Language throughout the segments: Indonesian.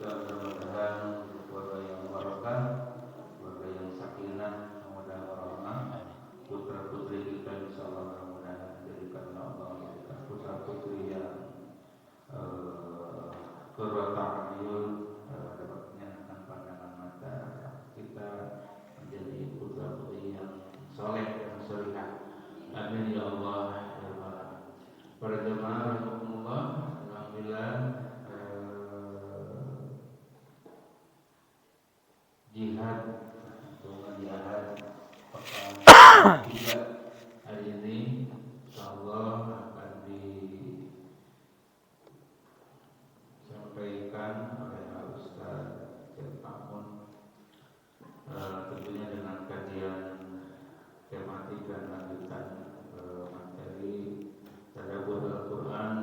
mudah-mudahan keluarga yang barokah, keluarga yang sakinah, mudah warahmah, putra putri kita insyaallah mudah-mudahan dijadikan Allah menjadikan putra putri yang qurrata a'yun, dapat menyenangkan pandangan mata kita, menjadi putra putri yang soleh dan solihah. Amin ya Allah ya Rabbal. Para jemaah rahimakumullah, alhamdulillah jihad atau jihad pekan ketiga hari ini insyaallah akan disampaikan oleh Ustaz Syekh Pamun, tentunya dengan kajian tematik dan lanjutan materi tadabbur Al-Quran,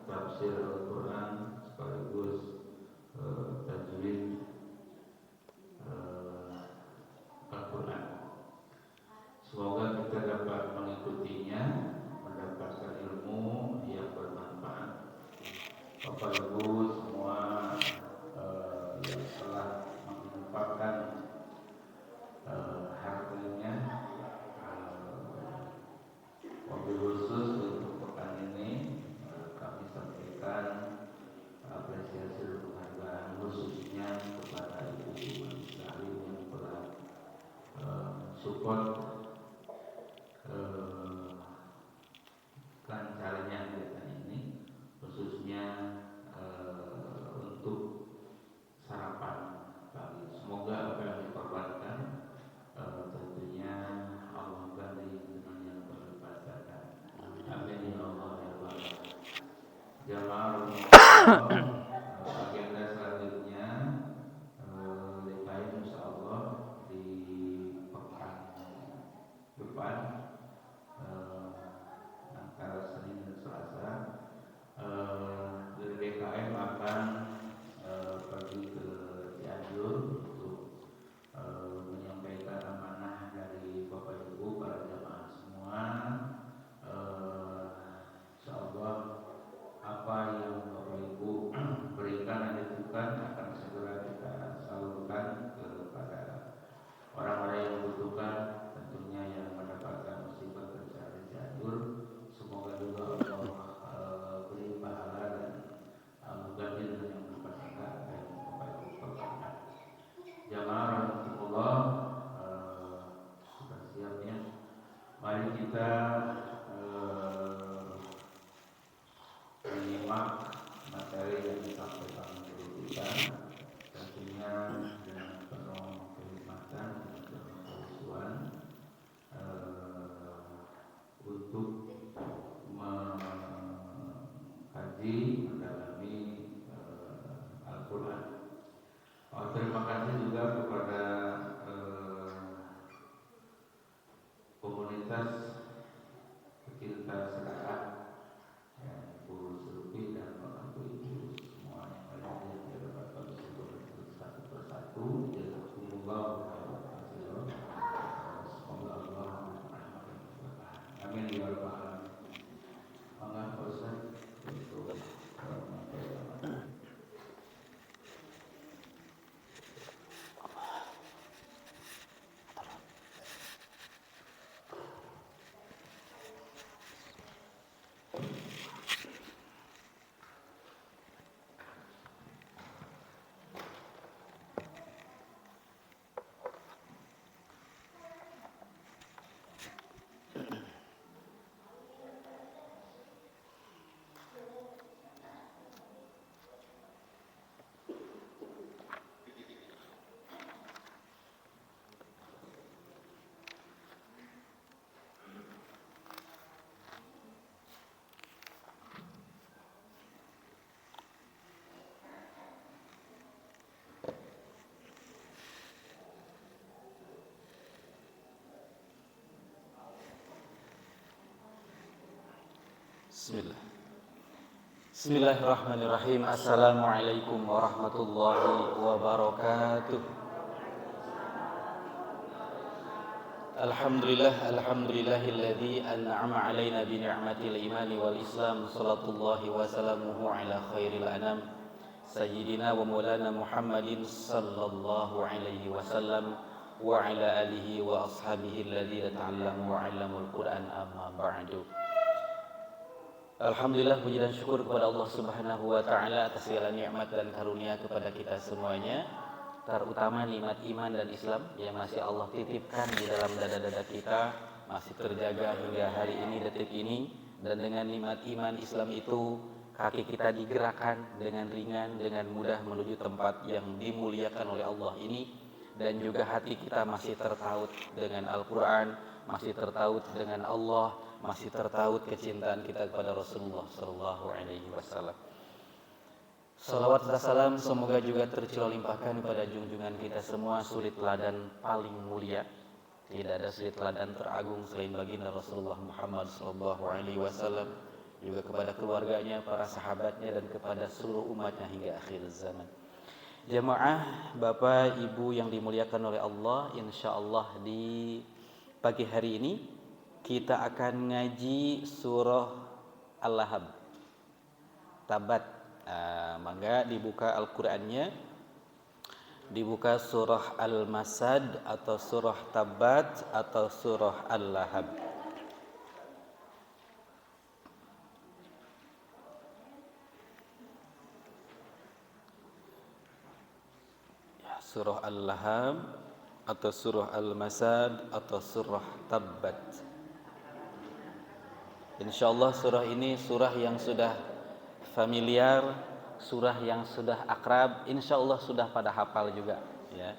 tafsir Al-Quran, sekaligus tajwid Al-Quran. Semoga kita dapat mengikutinya, mendapatkan ilmu yang bermanfaat. Bapak Ibu semua yang telah menginfakkan hartanya, wabil khusus untuk pekan ini kami sampaikan apresiasi dan penghargaan khususnya kepada ibu-ibu sekalian yang telah support lancarnya kegiatan ini, khususnya untuk sarapan pagi. Semoga apa yang dikorbankan tentunya Allah ganti dengan yang berlipat. Amin ya Allah ya Rabbal. Jamaah agenda selanjutnya dikain insyaallah di pekan depan antara Senin dan Selasa. Dari DKM akan pergi ke Cianjur untuk menyampaikan amanah dari Bapak Ibu para jamaah semua. Insyaallah apa yang Bapak Ibu berikan dan ajukan akan segera kita salurkan kepada orang-orang yang membutuhkan, tentunya yang mendapatkan musibah bencana di Cianjur. Semoga juga Allah beri pahala dan ganti dengan yang bermanfaat dan Bapak Ibu korbankan. Jamaah rahmatullah, sudah siapnya. Mari kita menyimak materi yang disampaikan oleh kita, tentunya dengan penuh kehikmatan dan penuh kehusuan untuk mengkaji, mendalami Al-Quran. Terima kasih juga kepada komunitas pecinta sedekah, Ibu Sulfi dan Bapak Ibu semua yang ada yang dapat disebut satu persatu. Jazakumullah khairan. Semoga Allah merahmati. Amin ya rabbal alamin. Mangga Pak Ustaz untuk Bismillahirrahmanirrahim. Assalamualaikum warahmatullahi wabarakatuh. Alhamdulillahilladzi an'ama alaina bi ni'matil imani wal islam. Salatullahi wa salamuhu ala khairil anam sayyidina wa maulana Muhammadin sallallahu alaihi wasallam wa ala alihi wa ashabihi alladhina ta'allamu wa 'allamul Qur'an, amma ba'du. Alhamdulillah, puji dan syukur kepada Allah Subhanahu wa taala atas segala nikmat dan karunia kepada kita semuanya, terutama nikmat iman dan Islam yang masih Allah titipkan di dalam dada-dada kita, masih terjaga hingga hari ini, detik ini. Dan dengan nikmat iman Islam itu, kaki kita digerakkan dengan ringan, dengan mudah menuju tempat yang dimuliakan oleh Allah ini. Dan juga hati kita masih tertaut dengan Al-Quran, masih tertaut dengan Allah, masih tertaut kecintaan kita kepada Rasulullah Sallallahu Alaihi Wasallam. Salawat dan salam semoga juga tercurah limpahkan kepada junjungan kita semua, suri teladan paling mulia. Tidak ada suri teladan teragung selain baginda Rasulullah Muhammad Sallallahu Alaihi Wasallam, juga kepada keluarganya, para sahabatnya, dan kepada seluruh umatnya hingga akhir zaman. Jamaah Bapak Ibu yang dimuliakan oleh Allah, insyaallah di pagi hari ini kita akan ngaji surah Al-Lahab, Tabat. Maka dibuka Al-Qur'annya, dibuka surah Al-Masad atau surah Tabat atau surah Al-Lahab. Surah Al-Lahab atau surah Al-Masad atau surah Tabbat. Insyaallah surah ini surah yang sudah familiar, surah yang sudah akrab, insyaallah sudah pada hafal juga, ya.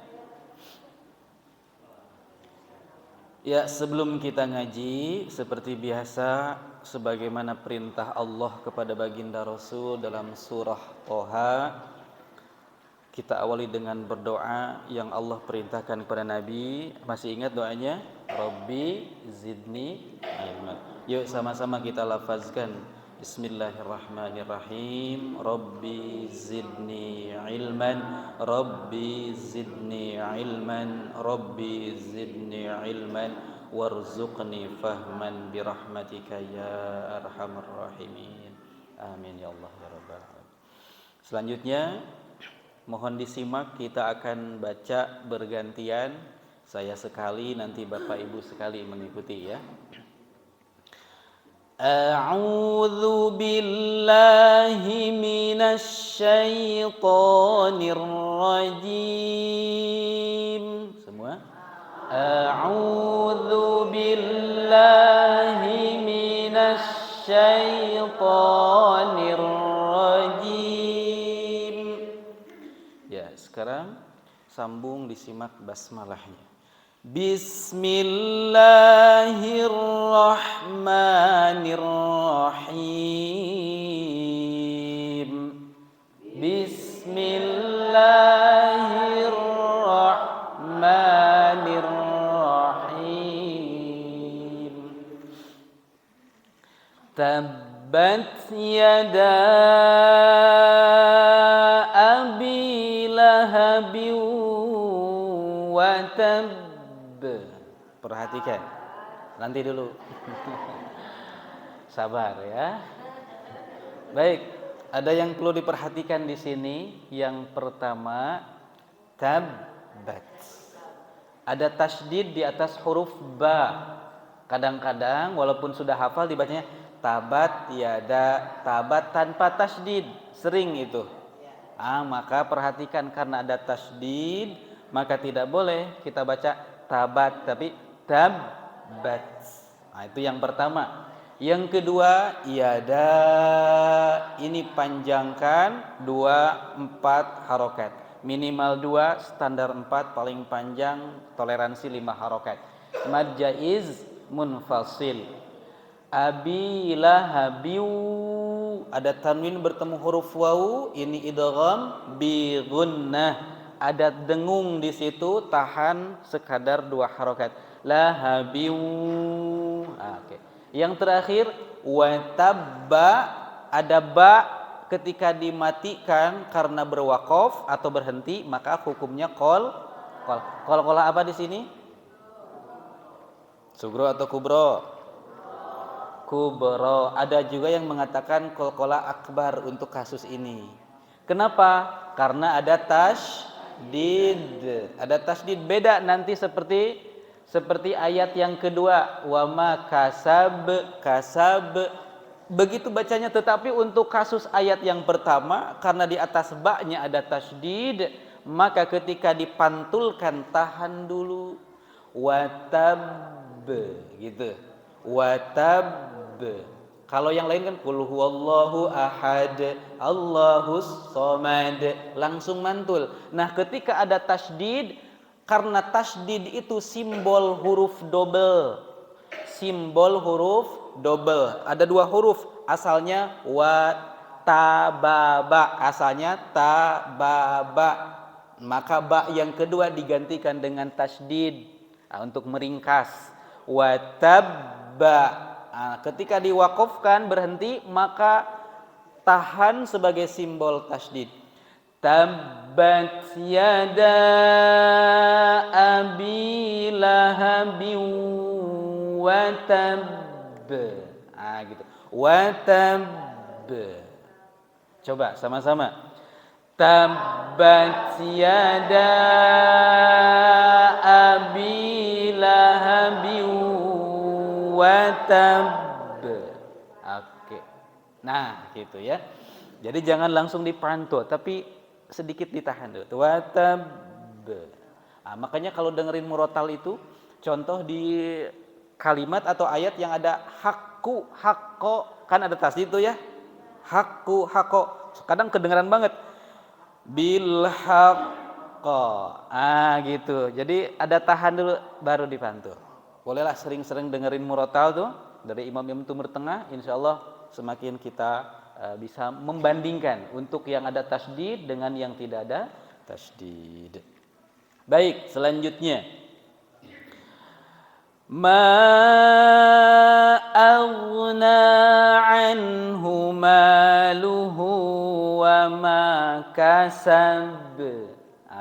Ya, sebelum kita ngaji, seperti biasa sebagaimana perintah Allah kepada baginda Rasul dalam surah Toha, kita awali dengan berdoa yang Allah perintahkan kepada Nabi. Masih ingat doanya? Rabbi zidni ilman. Yuk sama-sama kita lafazkan. Bismillahirrahmanirrahim. Rabbi zidni ilman. Rabbi zidni ilman. Rabbi zidni ilman. Warzuqni fahman birahmatika ya arhamar rahimin. Amin ya Allah ya rabbal alamin. Selanjutnya mohon disimak, kita akan baca bergantian. Saya sekali, nanti Bapak Ibu sekali mengikuti, ya. A'udzu billahi minasy syaithanir rajim. Semua? A'udzu billahi minasy syaithanir rajim. Sekarang sambung disimak basmalahnya. Bismillahirrahmanirrahim. Bismillahirrahmanirrahim. Tabbat yada wa tabb. Perhatikan. Nanti dulu. Sabar ya. Baik, ada yang perlu diperhatikan di sini. Yang pertama, tabbat. Ada tasydid di atas huruf ba. Kadang-kadang walaupun sudah hafal dibacanya tabat yada, tabat tanpa tasydid. Sering itu. Maka perhatikan, karena ada tasydid, maka tidak boleh kita baca tabat, tapi tabbat. Itu yang pertama. Yang kedua, yada, ini panjangkan 2-4 harokat. Minimal 2, standar 4, paling panjang toleransi 5 harokat. Mad jaiz munfasil. Abi lahabiu, ada tanwin bertemu huruf wawu, ini idgham bi gunnah. Ada dengung di situ, tahan sekadar 2 harokat. Lahabiu. Oke. Yang terakhir, watabba, ada ba ketika dimatikan karena berwaqaf atau berhenti, maka hukumnya qol. Qol apa di sini? Sugro atau kubro? Kubro. Ada juga yang mengatakan qolqola akbar untuk kasus ini. Kenapa? Karena ada tasydid. Ada tasydid, beda nanti seperti ayat yang kedua, wa ma kasab. Begitu bacanya, tetapi untuk kasus ayat yang pertama karena di atas ba-nya ada tasydid, maka ketika dipantulkan tahan dulu. Watab gitu. Watab. Kalau yang lain kan qul huwallahu ahad, Allahus somad, langsung mantul. Nah, ketika ada tasydid, karena tasydid itu simbol huruf double. Simbol huruf double. Ada 2 huruf, asalnya wa tababa, asalnya tababa. Maka ba yang kedua digantikan dengan tasydid untuk meringkas. Watabba. Ketika diwakafkan berhenti, maka tahan sebagai simbol tasydid. Tabbat yada abi lahabin watab. Gitu. Watab. Coba sama-sama. Tabbat yada abi lahabin watab. Oke. Nah, gitu ya. Jadi jangan langsung dipantul, tapi sedikit ditahan dulu. Watab. Makanya kalau dengerin murotal itu, contoh di kalimat atau ayat yang ada hakku, hakko, kan ada tasdid itu ya. Hakku, hakko. Kadang kedengeran banget. Bil haqqo. Gitu. Jadi ada tahan dulu baru dipantul. Bolehlah sering-sering dengerin murotal tuh dari imam-imam Timur Tengah, insyaallah semakin kita bisa membandingkan untuk yang ada tasydid dengan yang tidak ada tasydid. Baik, selanjutnya. Ma aghna anhu maluhu wa ma kasab.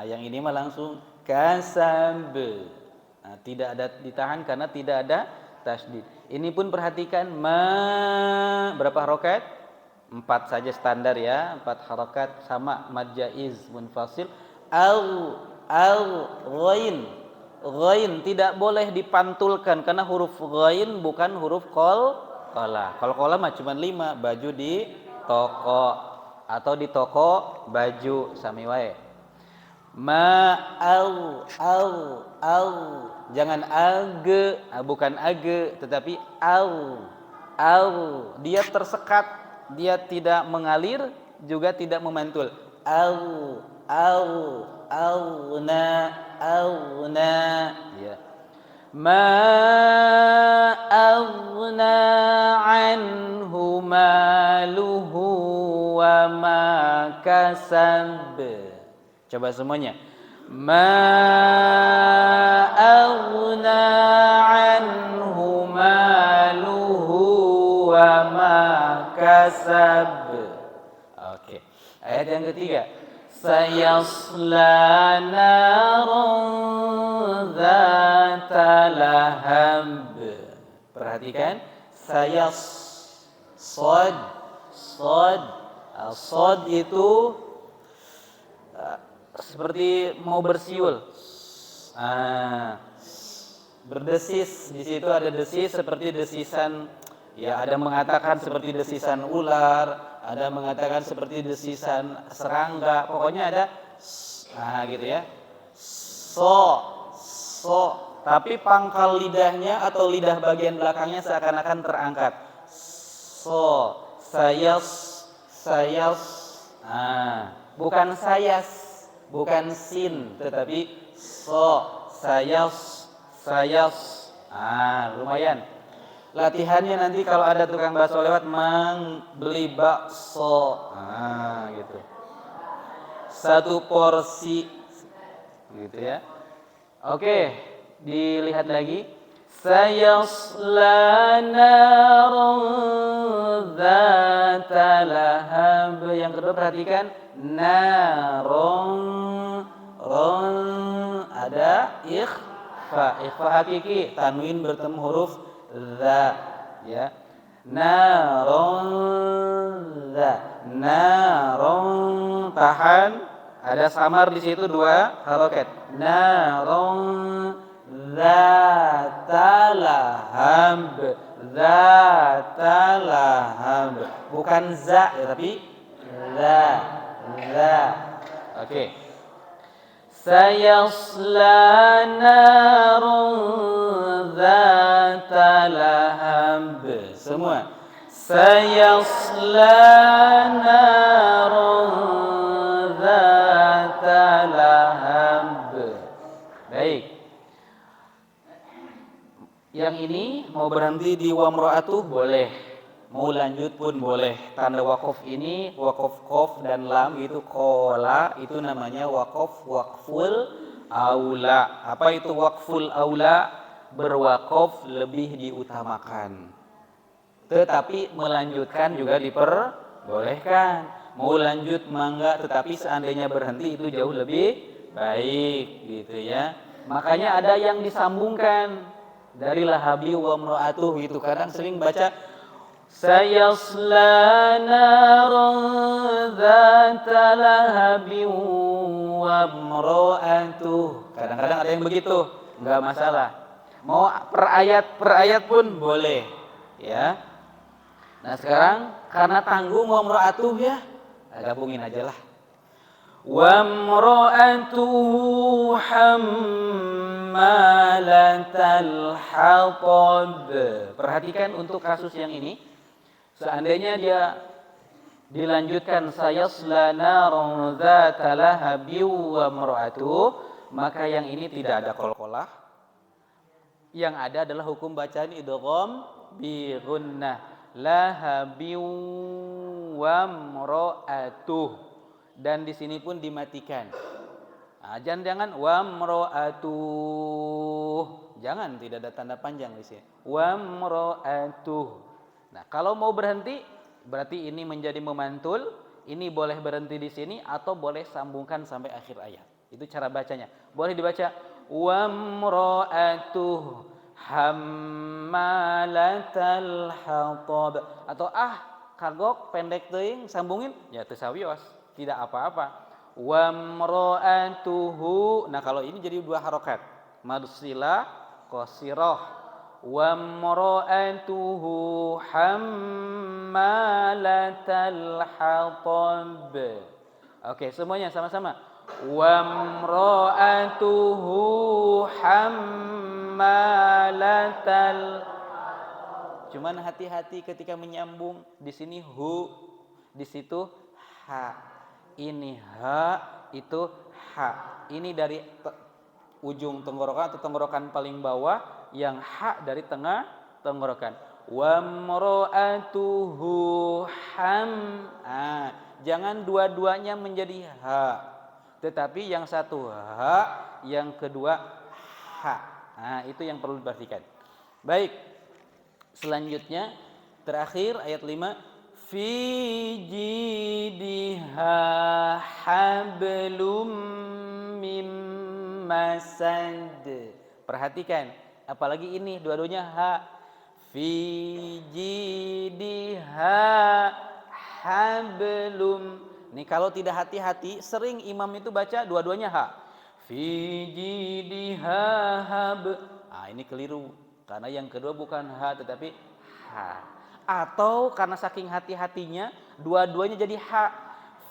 Yang ini mah langsung kasab. Tidak ada ditahan karena tidak ada tasydid. Ini pun perhatikan berapa harokat? 4 saja standar ya, 4 harokat sama mad jaiz munfasil. Ghain tidak boleh dipantulkan karena huruf ghain bukan huruf qalqalah. Qalqalah mah cuma 5, baju di toko atau di toko baju sami wae. Jangan bukan tetapi dia tersekat, dia tidak mengalir juga tidak memantul. Auna ya. Ma aghna anhu maluhu wa ma kasab. Coba semuanya. Ma aghna anhu maluhu wa ma kasab. Oke. Ayat yang ketiga. Sayasla naran dzata lahab. Perhatikan, Sod itu seperti mau bersiul. Berdesis, di situ ada desis seperti desisan, ya ada mengatakan seperti desisan ular, ada mengatakan seperti desisan serangga, pokoknya ada gitu ya. Tapi pangkal lidahnya atau lidah bagian belakangnya seakan-akan terangkat. Sayas. Bukan sayas, bukan sin, tetapi sayas. Lumayan. Latihannya nanti kalau ada tukang bakso lewat, beli bakso, gitu. 1 porsi, gitu ya. Oke, dilihat lagi. Sayasla naran dzata lahab. Yang kedua perhatikan, ada ikhfa hakiki, tanwin bertemu huruf za ya. Naron za. Naron tahan. Ada samar di situ 2 harokat. Naron zata lahab. Zata lahab. Bukan za ya, tapi za. Za. Oke. Sayasla narun zata lahab. Semua. Sayasla narun zata lahab. Baik. Yang ini mau berhenti di wamro'atuh boleh. Mau lanjut pun boleh. Tanda wakaf ini wakaf qaf dan lam itu qola, itu namanya waqful aula. Apa itu waqful aula? Berwakaf lebih diutamakan. Tetapi melanjutkan juga diperbolehkan. Mau lanjut mangga, tetapi seandainya berhenti itu jauh lebih baik gitu ya. Makanya ada yang disambungkan dari lahabi wa mra'atuh gitu. Kadang sering baca sayasla narun dzata lahabi wa mra'atuh. Kadang-kadang ada yang begitu, enggak masalah. Mau per ayat pun boleh ya. Nah sekarang karena tanggung wa mra'atuh ya, gabungin aja lah. Wa mra'atuhu hammalatal hatab. Perhatikan untuk kasus yang ini, seandainya dia dilanjutkan sayasla narun dzata lahabi wa mra'atuh, maka yang ini tidak ada qalqalah. Yang ada adalah hukum bacaan idgham bi gunnah. Lahabi wa mra'atuh, dan di sini pun dimatikan. Nah, jangan wa mra'atuh, jangan, tidak ada tanda panjang di sini. Wa mra'atuh. Nah, kalau mau berhenti berarti ini menjadi memantul, ini boleh berhenti di sini atau boleh sambungkan sampai akhir ayat. Itu cara bacanya. Boleh dibaca wa mra'atuh hammalatal hatab, atau kagok pendek teuing sambungin ya teu sawios, tidak apa-apa. Wa mra'atuhu. Nah, kalau ini jadi 2 harokat, madsilah qasirah. Wa mra'atuhu hammalatal hatab. Oke, semuanya sama-sama. Wa mra'atuhu hammalatal. Cuman hati-hati ketika menyambung, di sini hu, di situ ha. Ini ha, itu ha. Ini dari ujung tenggorokan atau tenggorokan paling bawah, yang ha dari tengah tenggorokan. Wa mra'atuhu jangan dua-duanya menjadi ha. Tetapi yang satu ha, yang kedua ha. Nah, itu yang perlu diperhatikan. Baik. Selanjutnya terakhir ayat 5, fi jidha hablum mim masad. Perhatikan, apalagi ini dua-duanya ha. Fi jidha hablum. Nih kalau tidak hati-hati, sering imam itu baca dua-duanya ha. Fi jidha hab. Ini keliru, karena yang kedua bukan ha tetapi ha. Atau karena saking hati-hatinya dua-duanya jadi ha.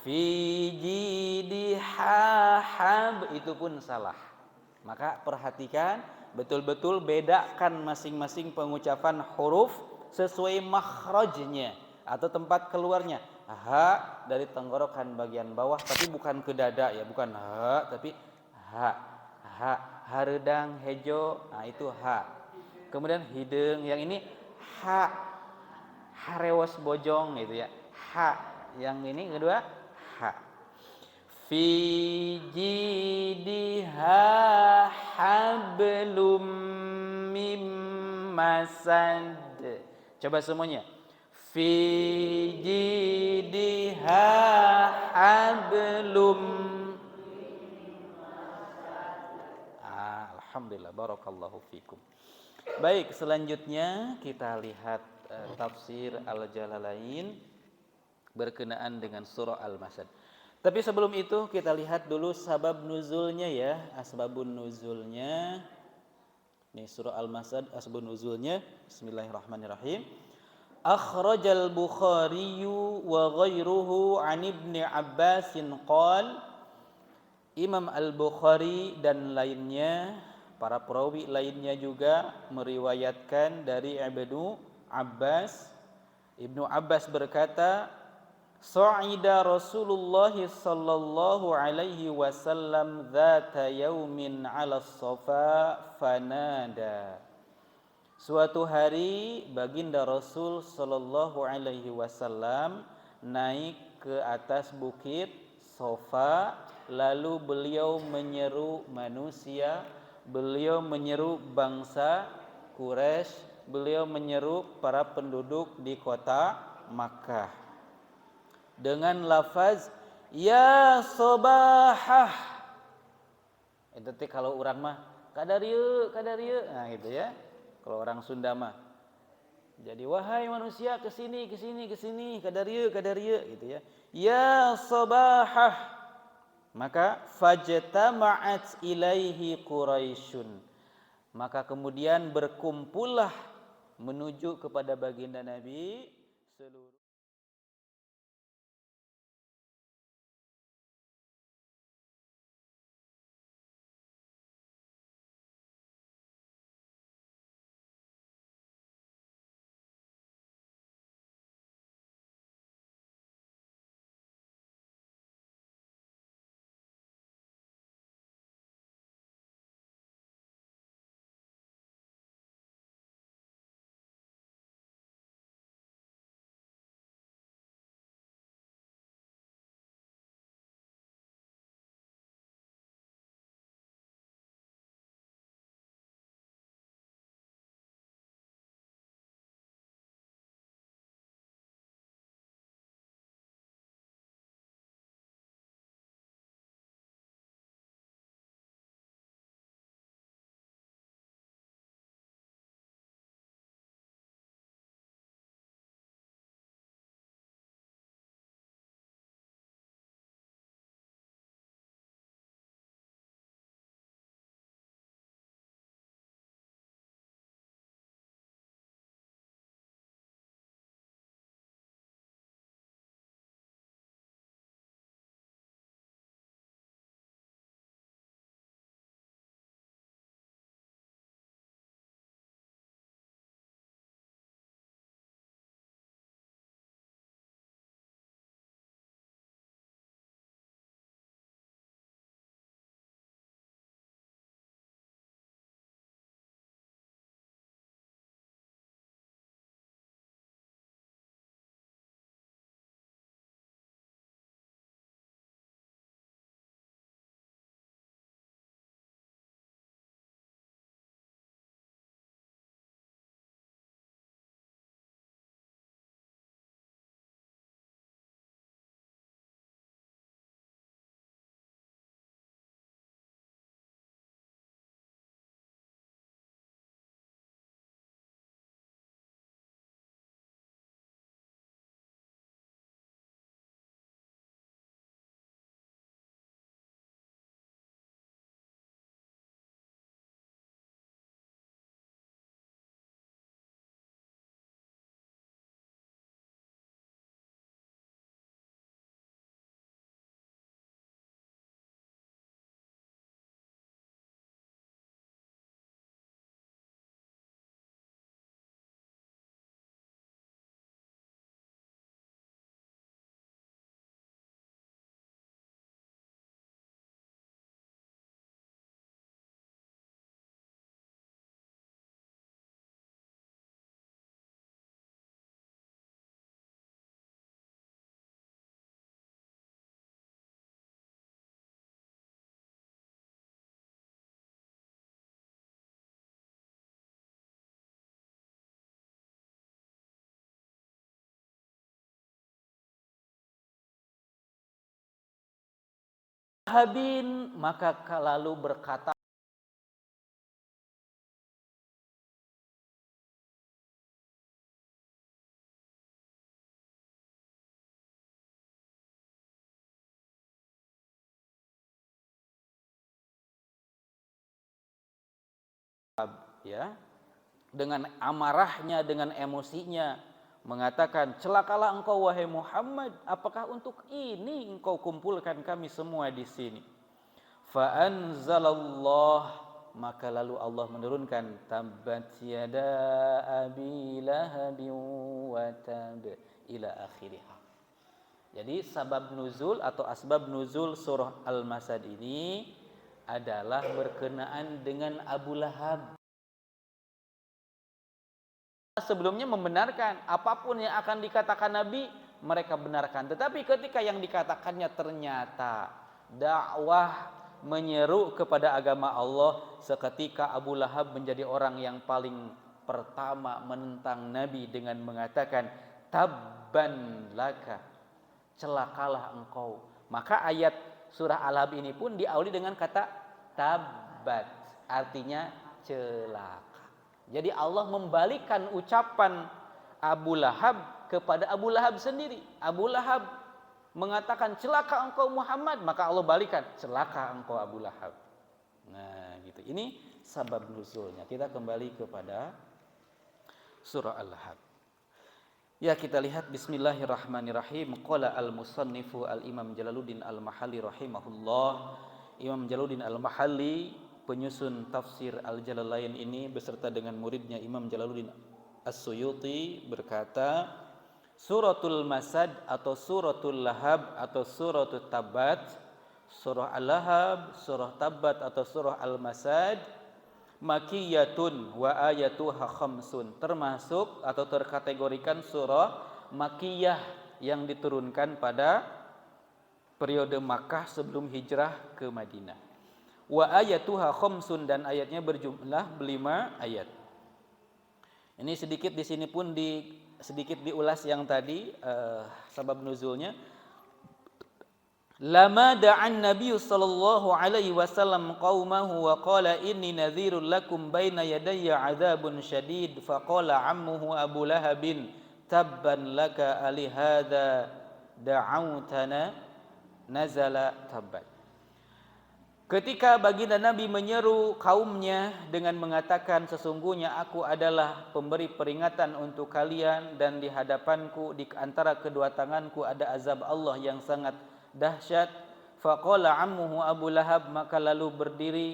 Fi jidha hab, itu pun salah. Maka perhatikan betul-betul, bedakan masing-masing pengucapan huruf sesuai makhrajnya atau tempat keluarnya. Ha dari tenggorokan bagian bawah, tapi bukan ke dada ya, bukan ha tapi ha. Ha, haredang hejo, nah itu ha. Kemudian hidung, yang ini ha. Harewas bojong gitu ya. Ha. Yang ini kedua ha. Fi jidha hablum mim masad. Coba semuanya. Fi jidha hablum. Alhamdulillah, barakallahu fikum. Baik, selanjutnya kita lihat tafsir Al-Jalalain berkenaan dengan surah Al-Masad. Tapi sebelum itu kita lihat dulu sabab nuzulnya ya, asbabun nuzulnya. Ini surah Al-Masad asbabun nuzulnya. Bismillahirrahmanirrahim. Akhrajal Bukhari wa ghairuhu an Ibnu Abbasin qala Imam Al-Bukhari dan lainnya, para perawi lainnya juga meriwayatkan dari Ibnu Abbas berkata, Sa'ida Rasulullah sallallahu alaihi wasallam dzata yaumin 'ala as-Safa fanada. Suatu hari baginda Rasul sallallahu alaihi wasallam naik ke atas bukit Safa, lalu beliau menyeru manusia, beliau menyeru bangsa Quraisy, beliau menyeru para penduduk di kota Makkah dengan lafaz ya sabahah. Itu kalau orang mah kadarieu, nah gitu ya. Kalau orang Sunda mah. Jadi wahai manusia kesini kadarieu gitu ya. Ya sabahah. Maka fajtama'at ilaihi Quraisyun. Maka kemudian berkumpullah menuju kepada baginda Nabi seluruh Habin, maka lalu berkata ya, dengan amarahnya, dengan emosinya mengatakan, celakalah engkau wahai Muhammad, apakah untuk ini engkau kumpulkan kami semua di sini? Fa anzalallah, maka lalu Allah menurunkan, tabbat yada abi lahabin wa tab, ila akhirih. Jadi sabab nuzul atau asbab nuzul surah Al-Masad ini adalah berkenaan dengan Abu Lahab. Sebelumnya membenarkan apapun yang akan dikatakan Nabi, mereka benarkan. Tetapi ketika yang dikatakannya ternyata dakwah menyeru kepada agama Allah, seketika Abu Lahab menjadi orang yang paling pertama menentang Nabi dengan mengatakan, tabban laka, celakalah engkau. Maka ayat surah Al-Lahab ini pun diawali dengan kata tabbat, artinya celaka. Jadi Allah membalikkan ucapan Abu Lahab kepada Abu Lahab sendiri. Abu Lahab mengatakan, celaka engkau Muhammad, maka Allah balikan, celaka engkau Abu Lahab. Nah gitu, ini sabab nuzulnya. Kita kembali kepada surah Al-Lahab. Ya, kita lihat bismillahirrahmanirrahim. Qala al-musannifu al-imam Jalaluddin al-Mahalli rahimahullah. Imam Jalaluddin al-Mahalli, penyusun tafsir Al-Jalalain ini beserta dengan muridnya Imam Jalaluddin As-Suyuti berkata, Suratul Masad atau Suratul Lahab atau Suratul Tabbat, Surah Al-Lahab, Surah Tabbat atau Surah Al-Masad, Makiyatun wa ayatuha khamsun, termasuk atau terkategorikan surah Makiyah yang diturunkan pada periode Makkah sebelum hijrah ke Madinah. Wa ayatuha khamsun, dan ayatnya berjumlah 5 ayat. Ini sedikit di sini pun sedikit diulas yang tadi sabab nuzulnya. Lama da'an Nabi sallallahu alaihi wasallam qaumahu wa qala inni nadhirul lakum baina yadayya adzabun syadid, faqala ammuhu Abu Lahabin, tabban laka ali hadza da'autana, nazala tabbat. Ketika baginda Nabi menyeru kaumnya dengan mengatakan, sesungguhnya aku adalah pemberi peringatan untuk kalian dan di hadapanku di antara kedua tanganku ada azab Allah yang sangat dahsyat. Faqala ammuhu Abu Lahab, maka lalu berdiri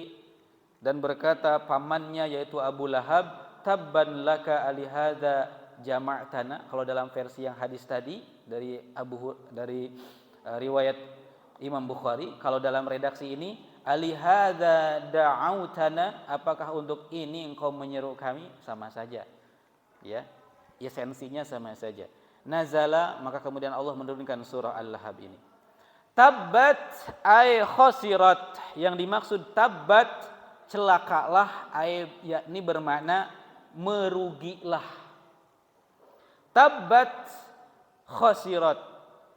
dan berkata pamannya yaitu Abu Lahab, tabban laka ali hadza jama'tana. Kalau dalam versi yang hadis tadi dari riwayat Imam Bukhari, kalau dalam redaksi ini ali hadza da'autana, apakah untuk ini engkau menyeru kami? Sama saja, ya, esensinya sama saja. Nazala, maka kemudian Allah menurunkan surah Al-Lahab ini. Tabbat ay khosirat, yang dimaksud tabbat celakalah, ay yakni bermakna merugilah. Tabbat khosirat,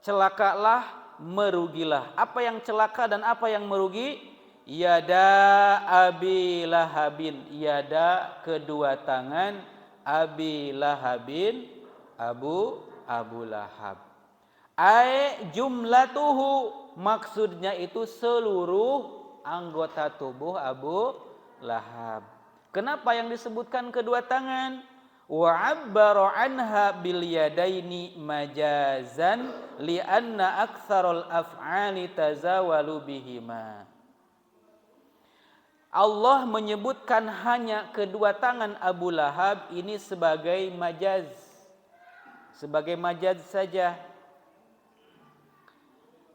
celakalah, merugilah. Apa yang celaka dan apa yang merugi? Yada abi lahabin, yada kedua tangan, abi lahabin Abu Lahab. Ai jumlatuhu, maksudnya itu seluruh anggota tubuh Abu Lahab. Kenapa yang disebutkan kedua tangan? Wa abbara anha bil yadaini majazan li anna aktsarul af'ali tazawalu bihima. Allah menyebutkan hanya kedua tangan Abu Lahab ini sebagai majaz saja.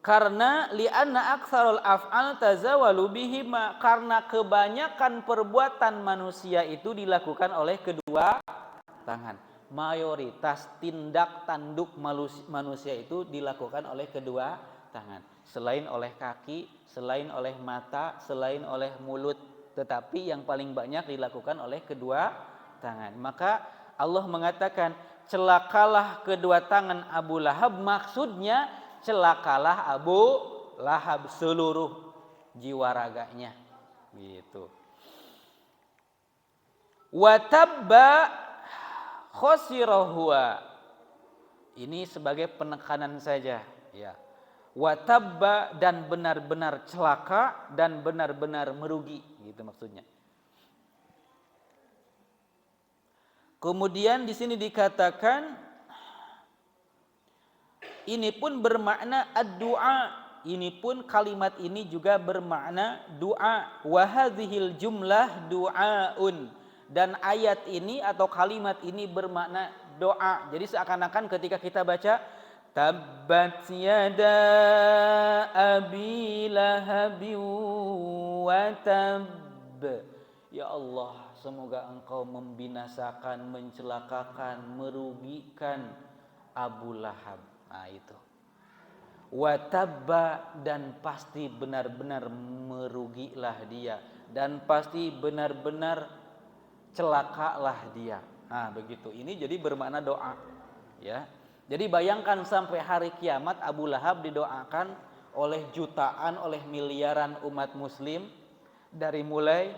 Karena li'anna aktsarul af'al tazawalu bihima, karena kebanyakan perbuatan manusia itu dilakukan oleh kedua tangan. Mayoritas tindak tanduk manusia itu dilakukan oleh kedua tangan. Selain oleh kaki, selain oleh mata, selain oleh mulut, tetapi yang paling banyak dilakukan oleh kedua tangan. Maka Allah mengatakan, celakalah kedua tangan Abu Lahab, maksudnya celakalah Abu Lahab seluruh jiwa raganya, gitu. Wa tabba khosirahua, ini sebagai penekanan saja, ya. Wa tabba, dan benar-benar celaka dan benar-benar merugi, gitu maksudnya. Kemudian di sini dikatakan ini pun bermakna ad-du'a. Ini pun kalimat ini juga bermakna doa. Wa hadhil jumlah du'aun. Dan ayat ini atau kalimat ini bermakna doa. Jadi seakan-akan ketika kita baca tabbat yada abi lahabin wa tab. Ya Allah, semoga engkau membinasakan, mencelakakan, merugikan Abu Lahab. Nah itu. Watabba, dan pasti benar-benar merugilah dia, dan pasti benar-benar celakalah dia. Nah begitu. Ini jadi bermakna doa, ya. Jadi bayangkan sampai hari kiamat Abu Lahab didoakan oleh jutaan, oleh miliaran umat muslim, dari mulai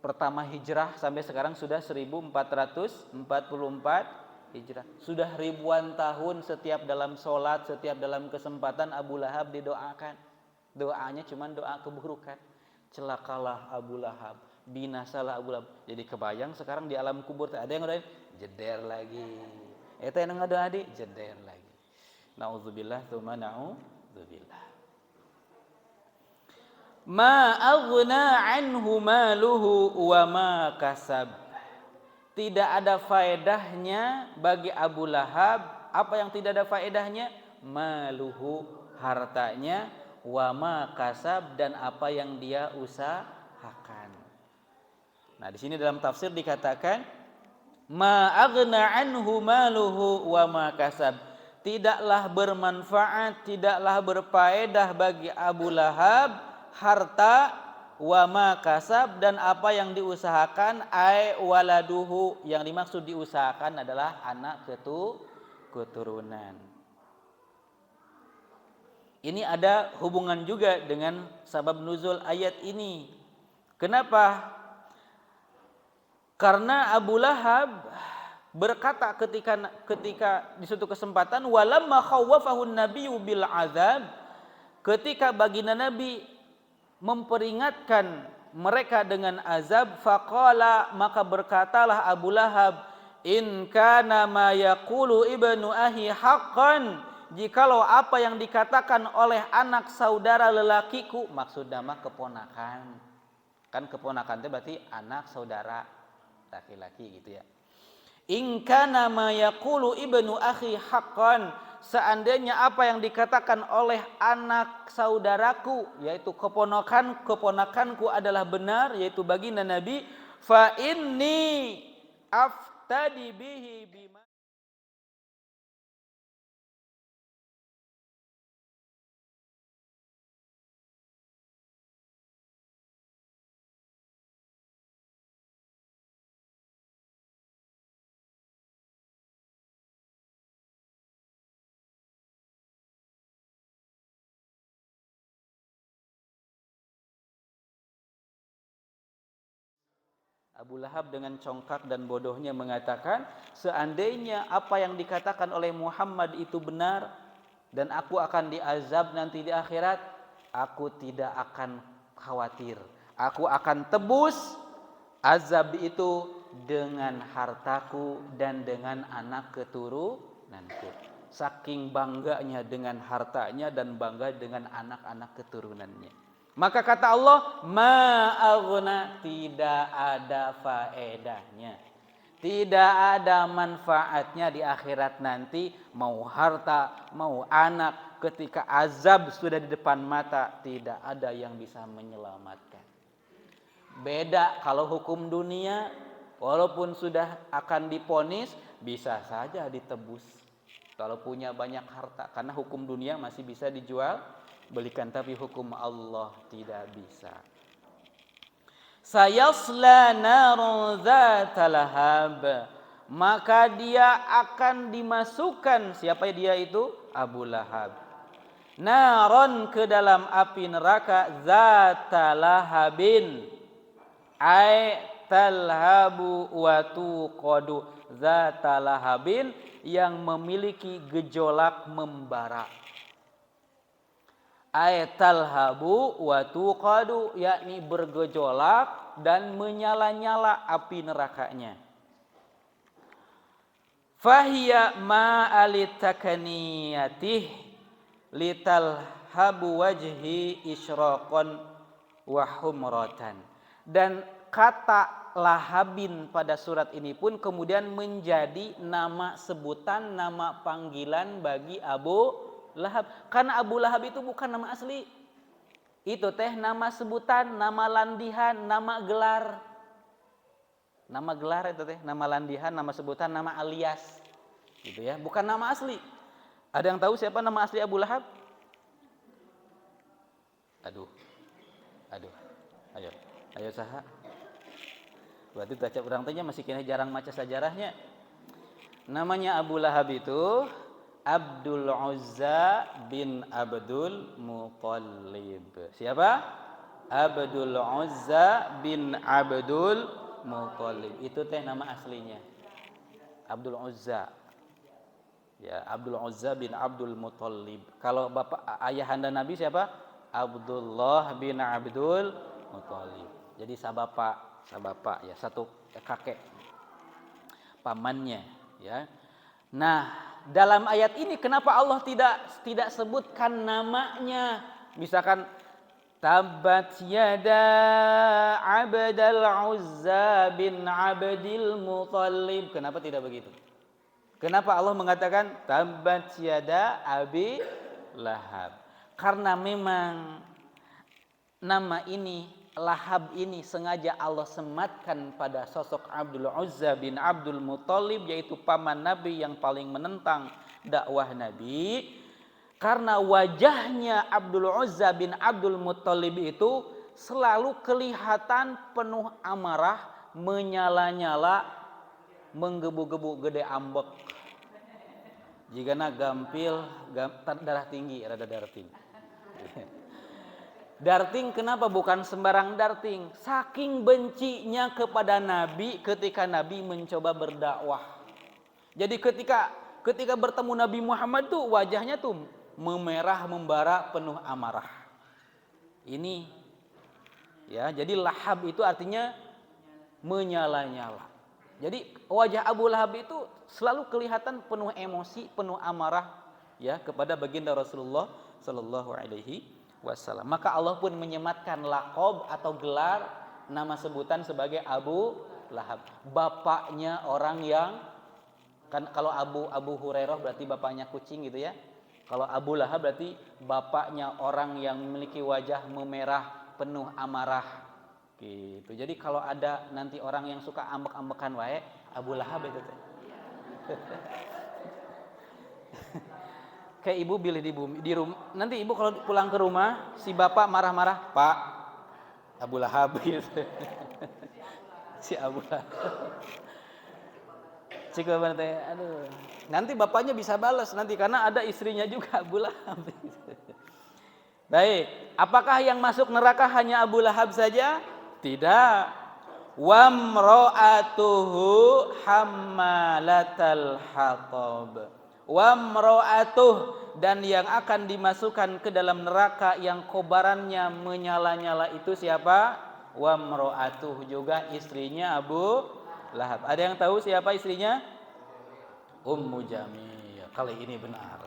pertama hijrah sampai sekarang sudah 1444 hijrah. Sudah ribuan tahun setiap dalam sholat, setiap dalam kesempatan Abu Lahab didoakan. Doanya cuma doa keburukan. Celakalah Abu Lahab, binasalah Abu Lahab. Jadi kebayang sekarang di alam kubur ada yang doain jeder lagi. Eta yang ngadoa di jeder lagi. Nauzubillah tsumma nauzubillah. Ma aghna anhu maluhu wa ma kasab. Tidak ada faedahnya bagi Abu Lahab. Apa yang tidak ada faedahnya? Maluhu, hartanya, wa ma kasab, dan apa yang dia usahakan. Nah, di sini dalam tafsir dikatakan ma aghna anhu maluhu wa ma kasab. Tidaklah bermanfaat, tidaklah berfaedah bagi Abu Lahab harta, wa ma kasab, dan apa yang diusahakan, ai waladuhu, yang dimaksud diusahakan adalah anak keturunan. Ini ada hubungan juga dengan sabab nuzul ayat ini. Kenapa? Karena Abu Lahab berkata ketika di suatu kesempatan, walamma khawwafahun nabiyyu bil azab, ketika baginda Nabi memperingatkan mereka dengan azab, faqala, maka berkatalah Abu Lahab, in kana ma yaqulu ibnu ahi haqqan, jikalau apa yang dikatakan oleh anak saudara lelakiku, maksudnya mah keponakan, kan keponakan itu berarti anak saudara laki-laki gitu ya. In kana ma yaqulu ibnu akhi haqqan, seandainya apa yang dikatakan oleh anak saudaraku, yaitu keponakanku adalah benar, yaitu baginda Nabi, fa inni aftadi bihi bima. Abu Lahab dengan congkak dan bodohnya mengatakan, seandainya apa yang dikatakan oleh Muhammad itu benar dan aku akan diazab nanti di akhirat, aku tidak akan khawatir. Aku akan tebus azab itu dengan hartaku dan dengan anak keturunanku. Saking bangganya dengan hartanya dan bangga dengan anak-anak keturunannya. Maka kata Allah, ma'aghna, tidak ada faedahnya, tidak ada manfaatnya di akhirat nanti, mau harta, mau anak, ketika azab sudah di depan mata, tidak ada yang bisa menyelamatkan. Beda kalau hukum dunia, walaupun sudah akan diponis, bisa saja ditebus kalau punya banyak harta, karena hukum dunia masih bisa dijual belikan, tapi hukum Allah tidak bisa. Sayasla narun dzata lahab, maka dia akan dimasukkan, siapa dia itu? Abu Lahab. Naron, ke dalam api neraka, dzata lahabin, ai talhabu wa tuqadu, dzata lahabin, yang memiliki gejolak membara. Talhabu wa tuqadu, yakni bergejolak dan menyala-nyala api nerakanya. Fahiya ma'alitakaniyatih litalhabu wajhi isyraqan wa humratan. Dan kata lahabin pada surat ini pun kemudian menjadi nama sebutan, nama panggilan bagi Abu Lahab. Karena Abu Lahab itu bukan nama asli. Itu teh nama sebutan, nama landihan, nama gelar. Nama gelar itu teh, nama landihan, nama sebutan, nama alias. Gitu ya, bukan nama asli. Ada yang tahu siapa nama asli Abu Lahab? Aduh. Ayo saha. Berarti baca urang teh masih kena jarang maca sejarahnya. Namanya Abu Lahab itu Abdul Uzza bin Abdul Muttalib. Siapa? Abdul Uzza bin Abdul Muttalib. Itu teh nama aslinya. Abdul Uzza. Ya, Abdul Uzza bin Abdul Muttalib. Kalau bapak ayahanda Nabi siapa? Abdullah bin Abdul Muttalib. Jadi sabapak ya, satu kakek. Pamannya, ya. Nah, dalam ayat ini kenapa Allah tidak sebutkan namanya? Misalkan Tabbat yada Abdul Uzza bin Abdil Muttalib. Kenapa tidak begitu? Kenapa Allah mengatakan Tabbat yada Abi Lahab? Karena memang nama ini, Lahab ini sengaja Allah sematkan pada sosok Abdul Uzza bin Abdul Muttalib, yaitu paman Nabi yang paling menentang dakwah Nabi. Karena wajahnya Abdul Uzza bin Abdul Muttalib itu selalu kelihatan penuh amarah, menyala-nyala, menggebu-gebu, gede ambek. Jigana gampil, darah tinggi, rada darah tinggi. Darting kenapa bukan sembarang darting? Saking bencinya kepada Nabi ketika Nabi mencoba berdakwah. Jadi ketika bertemu Nabi Muhammad tuh wajahnya tuh memerah membara penuh amarah. Ini ya, jadi Lahab itu artinya menyala-nyala. Jadi wajah Abu Lahab itu selalu kelihatan penuh emosi, penuh amarah ya kepada baginda Rasulullah sallallahu alaihi wasallam. Maka Allah pun menyematkan laqab atau gelar nama sebutan sebagai Abu Lahab. Bapaknya orang yang, kan kalau Abu Hurairah berarti bapaknya kucing gitu ya. Kalau Abu Lahab berarti bapaknya orang yang memiliki wajah memerah penuh amarah gitu. Jadi kalau ada nanti orang yang suka ambek-ambekan wae, Abu Lahab itu teh. Kayak ibu pilih di rumah, nanti ibu kalau pulang ke rumah si bapak marah-marah, Pak Abu Lahab gitu. Si Abu Lahab. Cik teh, aduh. Nanti bapaknya bisa balas nanti karena ada istrinya juga Abu Lahab. Baik, apakah yang masuk neraka hanya Abu Lahab saja? Tidak. Wamra'atuhu hammalatal hatab. Wamra'atuh, dan yang akan dimasukkan ke dalam neraka yang kobarannya menyala-nyala itu siapa? Wamra'atuh, juga istrinya Abu Lahab. Ada yang tahu siapa istrinya? Ummu Jamil. Kali ini benar.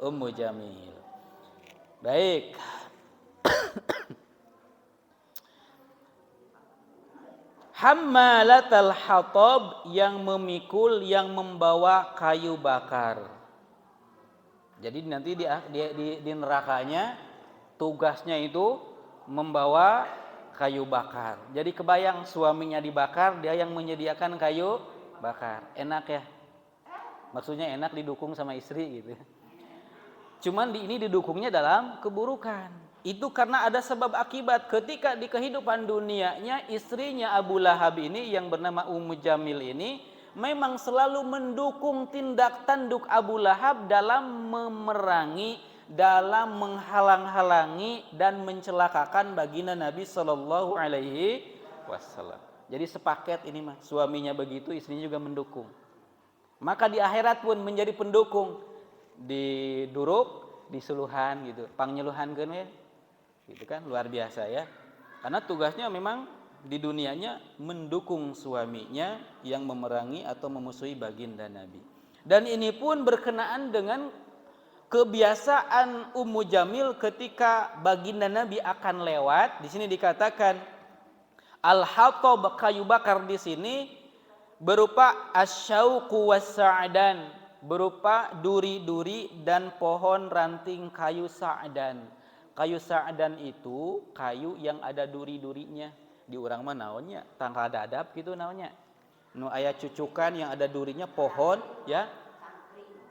Ummu Jamil. Baik. Hammalatal hatab, yang memikul, yang membawa kayu bakar. Jadi nanti di nerakanya tugasnya itu membawa kayu bakar. Jadi kebayang suaminya dibakar, dia yang menyediakan kayu bakar. Enak ya? Maksudnya enak didukung sama istri gitu. Cuman ini didukungnya dalam keburukan. Itu karena ada sebab akibat. Ketika di kehidupan dunianya istrinya Abu Lahab ini yang bernama Ummu Jamil ini memang selalu mendukung tindak tanduk Abu Lahab dalam memerangi, dalam menghalang-halangi dan mencelakakan baginda Nabi Shallallahu Alaihi Wasallam. Jadi sepaket ini mah, suaminya begitu, istrinya juga mendukung. Maka di akhirat pun menjadi pendukung, di duruk, disuluhan gitu, pangnyuluhankeun we. Gitu kan, luar biasa ya. Karena tugasnya memang di dunianya mendukung suaminya yang memerangi atau memusuhi baginda Nabi. Dan ini pun berkenaan dengan kebiasaan Ummu Jamil ketika baginda Nabi akan lewat. Di sini dikatakan al-hatab, kayu bakar di sini berupa asyauqu was-sa'dan, berupa duri-duri dan pohon ranting kayu sa'dan. Kayu sa'dan itu kayu yang ada duri-durinya. Di urang mah naonnya tangka dadap gitu naonnya. Nu aya cucukan yang ada durinya pohon ya.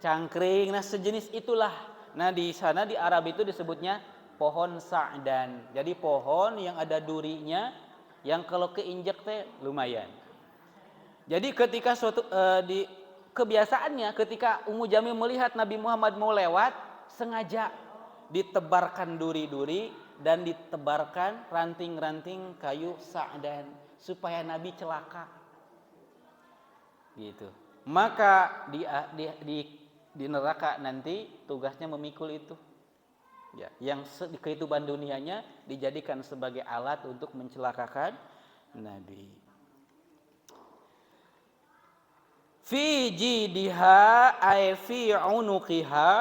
Cangkring, nah sejenis itulah. Nah di sana di Arab itu disebutnya pohon sa'dan. Jadi pohon yang ada durinya, yang kalau keinjek teh lumayan. Jadi ketika di kebiasaannya ketika Ummu Jamil melihat Nabi Muhammad mau lewat, sengaja ditebarkan duri-duri dan ditebarkan ranting-ranting kayu sa'dan supaya Nabi celaka. Gitu. Maka di neraka nanti tugasnya memikul itu. Ya, yang di kehidupan dunianya dijadikan sebagai alat untuk mencelakakan Nabi. Fi jidiha ay fi unuqiha,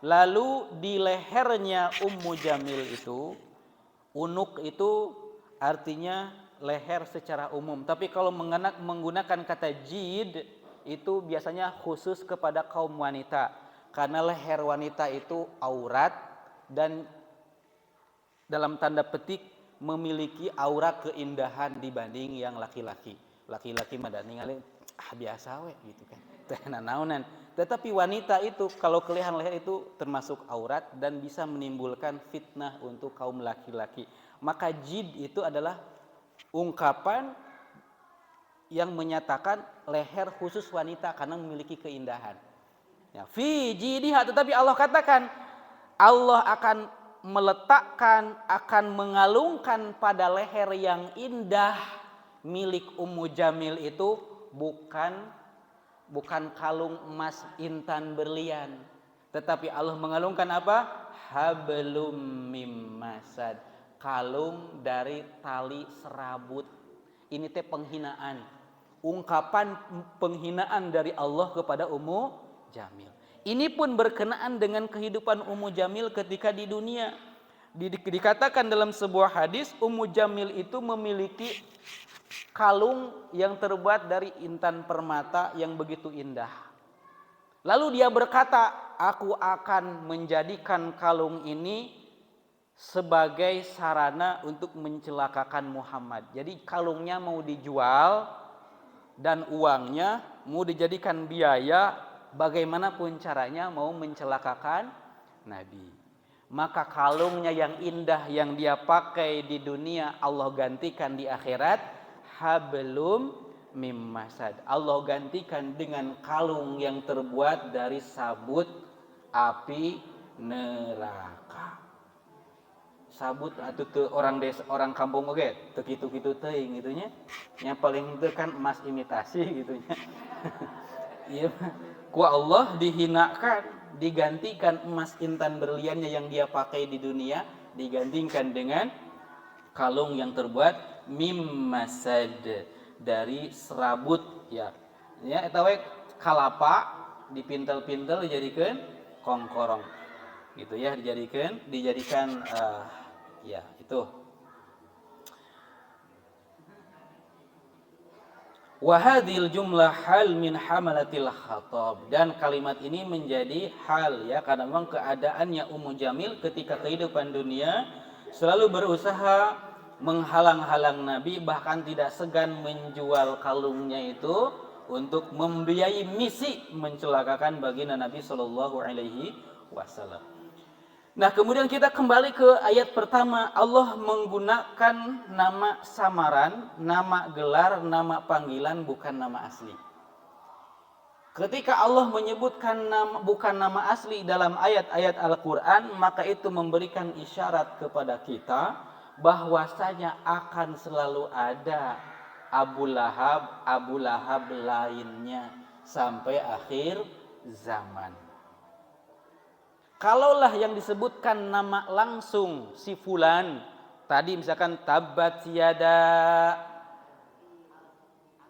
lalu di lehernya Ummu Jamil itu, unuk itu artinya leher secara umum, tapi kalau menggunakan kata jid itu biasanya khusus kepada kaum wanita, karena leher wanita itu aurat dan dalam tanda petik memiliki aura keindahan dibanding yang laki-laki. Laki-laki mah ningali biasa we gitu kan. Teh naonan. Tetapi wanita itu kalau kelihatan leher itu termasuk aurat dan bisa menimbulkan fitnah untuk kaum laki-laki. Maka jid itu adalah ungkapan yang menyatakan leher khusus wanita karena memiliki keindahan. Ya, fi jidiha, tetapi Allah katakan Allah akan meletakkan, akan mengalungkan pada leher yang indah milik Ummu Jamil itu bukan kalung emas intan berlian, tetapi Allah mengalungkan apa? Hablum mim masad, kalung dari tali serabut. Ini teh penghinaan, ungkapan penghinaan dari Allah kepada Ummu Jamil. Ini pun berkenaan dengan kehidupan Ummu Jamil ketika di dunia. Dikatakan dalam sebuah hadis, Ummu Jamil itu memiliki kalung yang terbuat dari intan permata yang begitu indah. Lalu dia berkata, aku akan menjadikan kalung ini sebagai sarana untuk mencelakakan Muhammad. Jadi kalungnya mau dijual dan uangnya mau dijadikan biaya bagaimanapun caranya mau mencelakakan Nabi. Maka kalungnya yang indah yang dia pakai di dunia Allah gantikan di akhirat hablum mim masad. Allah gantikan dengan kalung yang terbuat dari sabut api neraka. Sabut atuh teu orang desa, orang kampung oge teu kitu-kitu teuing gitu nya. Nya paling teu kan emas imitasi gitu nya. Ieu ku Allah dihinakan, digantikan emas intan berliannya yang dia pakai di dunia digantikan dengan kalung yang terbuat mim masad dari serabut ya. Ya eta we kalapa dipintel-pintel dijadikeun kongkorong. Gitu ya, dijadikan ya itu. Wa hadhil jumlah hal min hamalatil khatab, dan kalimat ini menjadi hal ya, karena memang keadaannya Ummu Jamil ketika kehidupan dunia selalu berusaha menghalang-halang Nabi, bahkan tidak segan menjual kalungnya itu untuk membiayai misi mencelakakan baginda Nabi sallallahu alaihi wasallam. Nah, kemudian kita kembali ke ayat pertama. Allah menggunakan nama samaran, nama gelar, nama panggilan, bukan nama asli. Ketika Allah menyebutkan bukan nama asli dalam ayat-ayat Al-Quran, maka itu memberikan isyarat kepada kita bahwasanya akan selalu ada Abu Lahab lainnya sampai akhir zaman. Kalaulah yang disebutkan nama langsung si fulan, tadi misalkan tabbat yada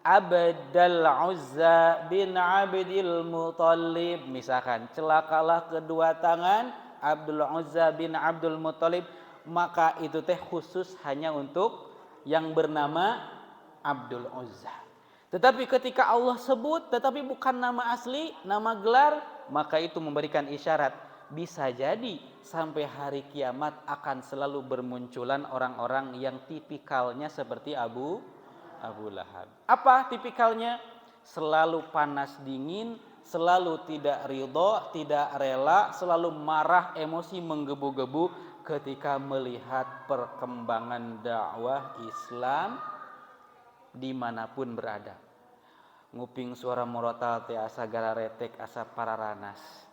Abdul Uzza bin Abdul Muttalib, misalkan celakalah kedua tangan Abdul Uzza bin Abdul Muttalib, maka itu teh khusus hanya untuk yang bernama Abdul Uzza. Tetapi ketika Allah sebut tetapi bukan nama asli, nama gelar, maka itu memberikan isyarat bisa jadi sampai hari kiamat akan selalu bermunculan orang-orang yang tipikalnya seperti Abu Lahab. Apa tipikalnya? Selalu panas dingin, selalu tidak ridho, tidak rela, selalu marah, emosi menggebu-gebu ketika melihat perkembangan dakwah Islam dimanapun berada. Nguping suara murotal teh asa gararetek, asa pararanas.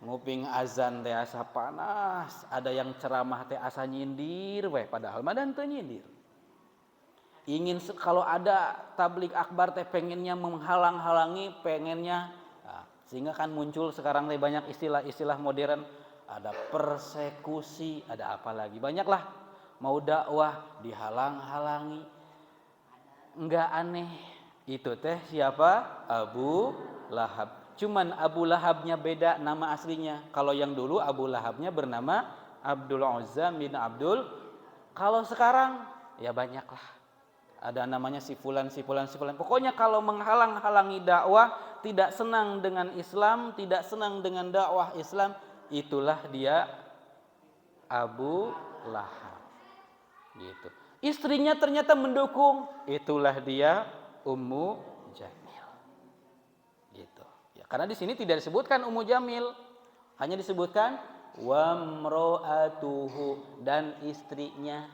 Nguping azan teh asa panas, ada yang ceramah teh asa nyindir weh, padahal mah dan teu nyindir. Ingin kalau ada tablik akbar teh pengennya menghalang-halangi, pengennya sehingga kan muncul sekarang teh banyak istilah-istilah modern, ada persekusi, ada apa lagi, banyaklah. Mau dakwah dihalang-halangi, enggak aneh. Itu teh siapa? Abu Lahab. Cuman Abu Lahabnya beda nama aslinya. Kalau yang dulu Abu Lahabnya bernama Abdul Uzza bin Abdul. Kalau sekarang ya banyaklah. Ada namanya si fulan. Pokoknya kalau menghalang-halangi dakwah, tidak senang dengan Islam, tidak senang dengan dakwah Islam, itulah dia Abu Lahab. Gitu. Istrinya ternyata mendukung, itulah dia Ummu Jamil. Gitu. Ya, karena di sini tidak disebutkan Ummu Jamil, hanya disebutkan wamro'atuhu, dan istrinya.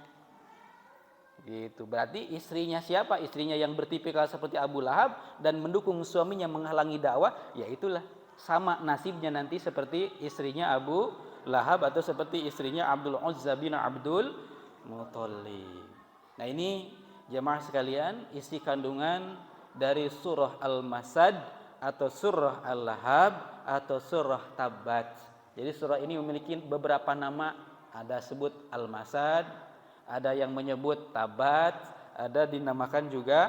Gitu. Berarti istrinya siapa? Istrinya yang bertipikal seperti Abu Lahab dan mendukung suaminya menghalangi dakwah, ya itulah sama nasibnya nanti seperti istrinya Abu Lahab atau seperti istrinya Abdul Uzza bin Abdul Muttalib. Nah, ini jemaah sekalian isi kandungan dari surah Al-Masad atau surah Al-Lahab atau surah Tabbat. Jadi surah ini memiliki beberapa nama, ada sebut Al-Masad, ada yang menyebut Tabat, ada dinamakan juga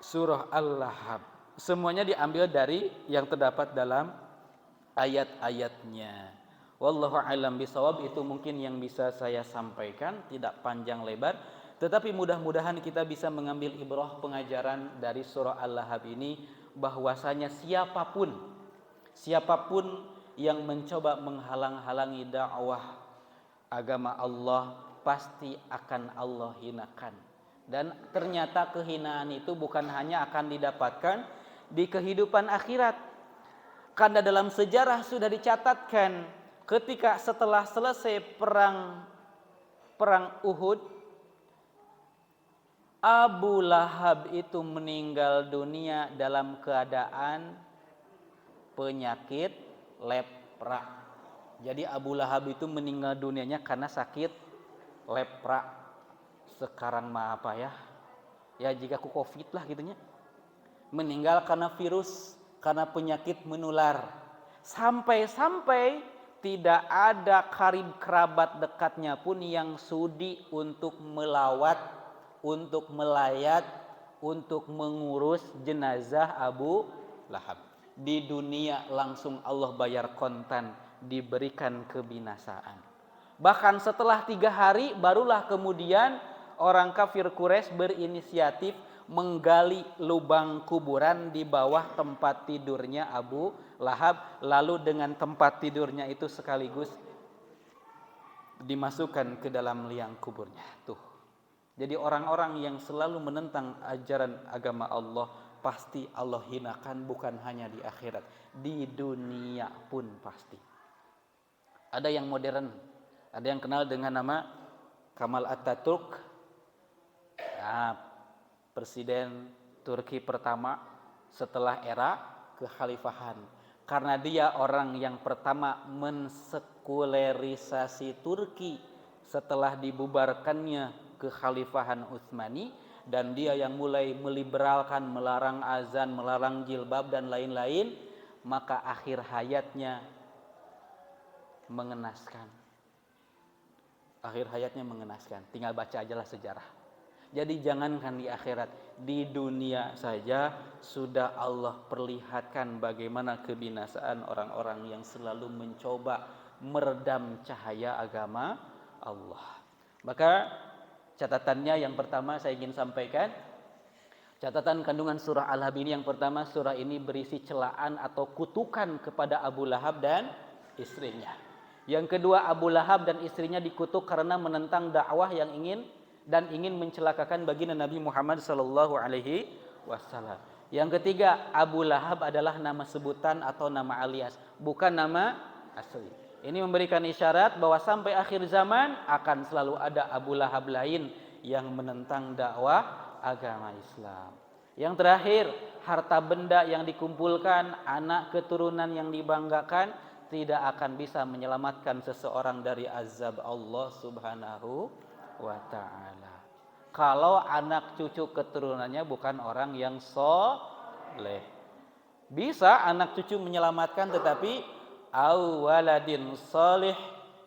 surah Al-Lahab. Semuanya diambil dari yang terdapat dalam ayat-ayatnya. Wallahu a'lam bishawab, itu mungkin yang bisa saya sampaikan, tidak panjang lebar, tetapi mudah-mudahan kita bisa mengambil ibrah pengajaran dari surah Al-Lahab ini, bahwasanya siapapun yang mencoba menghalang-halangi dakwah agama Allah pasti akan Allah hinakan. Dan ternyata kehinaan itu bukan hanya akan didapatkan di kehidupan akhirat. Karena dalam sejarah sudah dicatatkan ketika setelah selesai perang Uhud, Abu Lahab itu meninggal dunia dalam keadaan penyakit lepra. Jadi Abu Lahab itu meninggal dunianya karena sakit lepra. Sekarang mah apa ya? Ya jika ku Covid lah gitunya. Meninggal karena virus, karena penyakit menular. Sampai-sampai tidak ada karib kerabat dekatnya pun yang sudi untuk melawat, untuk melayat, untuk mengurus jenazah Abu Lahab. Di dunia langsung Allah bayar kontan, diberikan kebinasaan. Bahkan setelah 3 hari barulah kemudian orang kafir Quraisy berinisiatif menggali lubang kuburan di bawah tempat tidurnya Abu Lahab, lalu dengan tempat tidurnya itu sekaligus dimasukkan ke dalam liang kuburnya. Tuh. Jadi orang-orang yang selalu menentang ajaran agama Allah pasti Allah hinakan, bukan hanya di akhirat, di dunia pun pasti. Ada yang modern, ada yang kenal dengan nama Kemal Atatürk, presiden Turki pertama setelah era kekhalifahan. Karena dia orang yang pertama mensekulerisasi Turki setelah dibubarkannya kekhalifahan Utsmani, dan dia yang mulai meliberalkan, melarang azan, melarang jilbab dan lain-lain. Maka akhir hayatnya mengenaskan. Akhir hayatnya mengenaskan. Tinggal baca ajalah sejarah. Jadi jangankan di akhirat, di dunia saja sudah Allah perlihatkan bagaimana kebinasaan orang-orang yang selalu mencoba meredam cahaya agama Allah. Maka catatannya yang pertama saya ingin sampaikan, catatan kandungan surah Al-Lahab ini yang pertama, surah ini berisi celaan atau kutukan kepada Abu Lahab dan istrinya. Yang kedua, Abu Lahab dan istrinya dikutuk karena menentang dakwah yang ingin mencelakakan baginda Nabi Muhammad sallallahu alaihi wasallam. Yang ketiga, Abu Lahab adalah nama sebutan atau nama alias, bukan nama asli. Ini memberikan isyarat bahwa sampai akhir zaman akan selalu ada Abu Lahab lain yang menentang dakwah agama Islam. Yang terakhir, harta benda yang dikumpulkan, anak keturunan yang dibanggakan tidak akan bisa menyelamatkan seseorang dari azab Allah Subhanahu wa ta'ala. Kalau anak cucu keturunannya bukan orang yang soleh. Bisa anak cucu menyelamatkan, tetapi awaladin soleh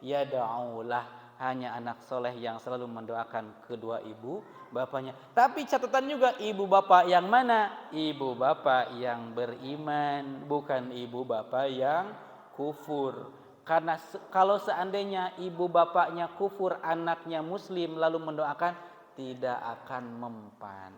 yada'ulah, hanya anak soleh yang selalu mendoakan kedua ibu bapaknya. Tapi catatan juga, ibu bapak yang mana? Ibu bapak yang beriman, bukan ibu bapak yang kufur. Karena kalau seandainya ibu bapaknya kufur, anaknya muslim lalu mendoakan, tidak akan mempan.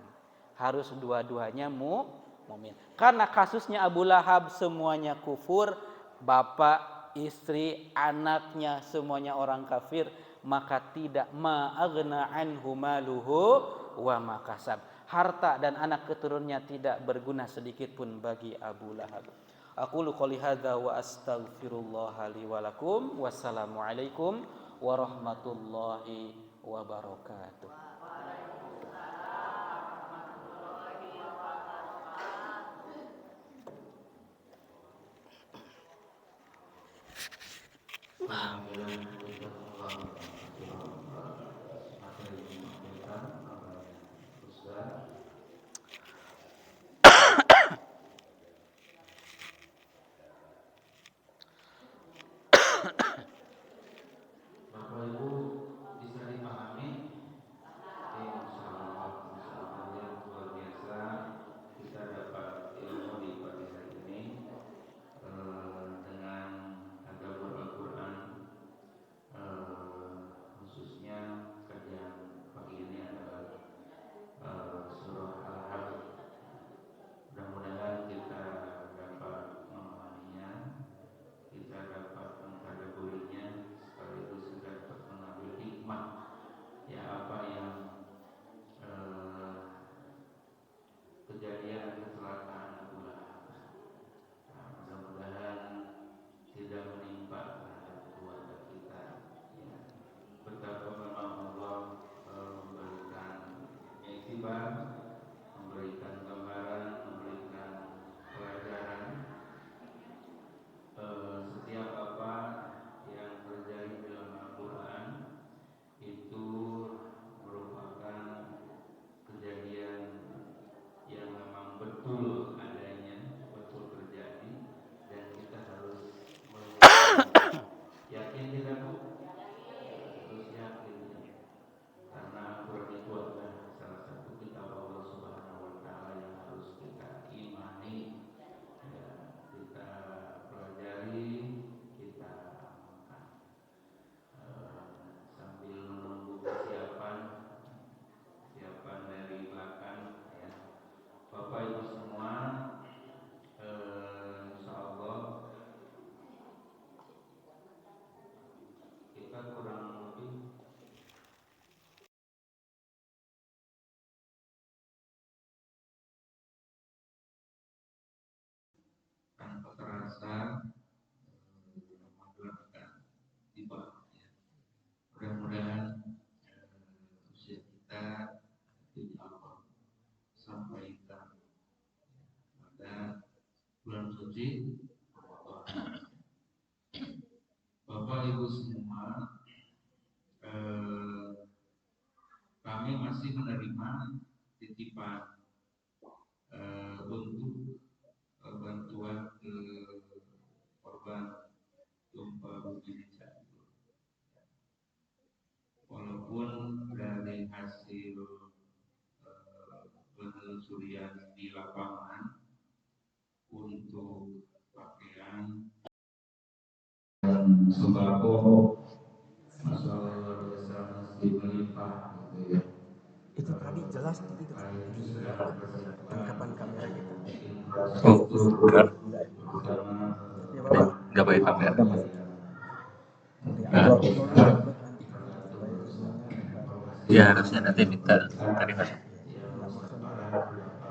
Harus dua-duanya mukmin. Karena kasusnya Abu Lahab semuanya kufur, bapak, istri, anaknya semuanya orang kafir, maka tidak ma'aghna anhu maluhu wa makasab. Harta dan anak keturunannya tidak berguna sedikit pun bagi Abu Lahab. Aqulu qouli hadza wa astaghfirullah li wa lakum. Wassalamualaikum warahmatullahi wabarakatuh. Bapak Ibu bisa dipahami? Insyaallah luar biasa kita dapat ilmu di pagi hari ini dengan tadabbur Al-Qur'an, khususnya kajian pagi ini adalah surah Al-Lahab. Mudah-mudahan kita dapat memahaminya, kita dapat mentadabburinya, sekaligus kita dapat mengambil hikmah ya apa yang kejadian kecelakaan Abu Lahab. Mudah-mudahan tidak menimpa terhadap keluarga kita ya. Betapa memang Allah memberikan iktibar, memberikan gambaran, memberikan pelajaran. Setiap apa yang terjadi dalam Al-Quran itu merupakan kejadian yang memang betul adanya, betul terjadi, dan kita harus melihat. Yakin tidak Bu? Harus yakin, karena Al-Quran itu adalah salah satu kitab Allah Subhanahu wa Ta'ala yang harus kita imani, ya, kita pelajari, kita amalkan. Sambil menunggu kesiapan dari belakang ya. Bapak Ibu semua, insyaallah kita kurang lebih tanpa terasa menggerakkan tiba ya. Mudah-mudahan usia kita tidak apa sampai kita pada bulan suci Ramadan. Bapak Ibu semua, kami masih menerima titipan untuk bantuan ke korban gempa bumi hasil penelusurian di lapangan untuk pakaian dan sembako, masalah luar biasa masih melimpah gitu ya. Itu tadi jelas itu di apa tangkapan kamera kita. Oh, enggak. Ya Bapak. Enggak pakai kamera. Ya, upload nanti supaya videonya dapat. Ya harusnya nanti minta tadi masuk. Enggak maksudnya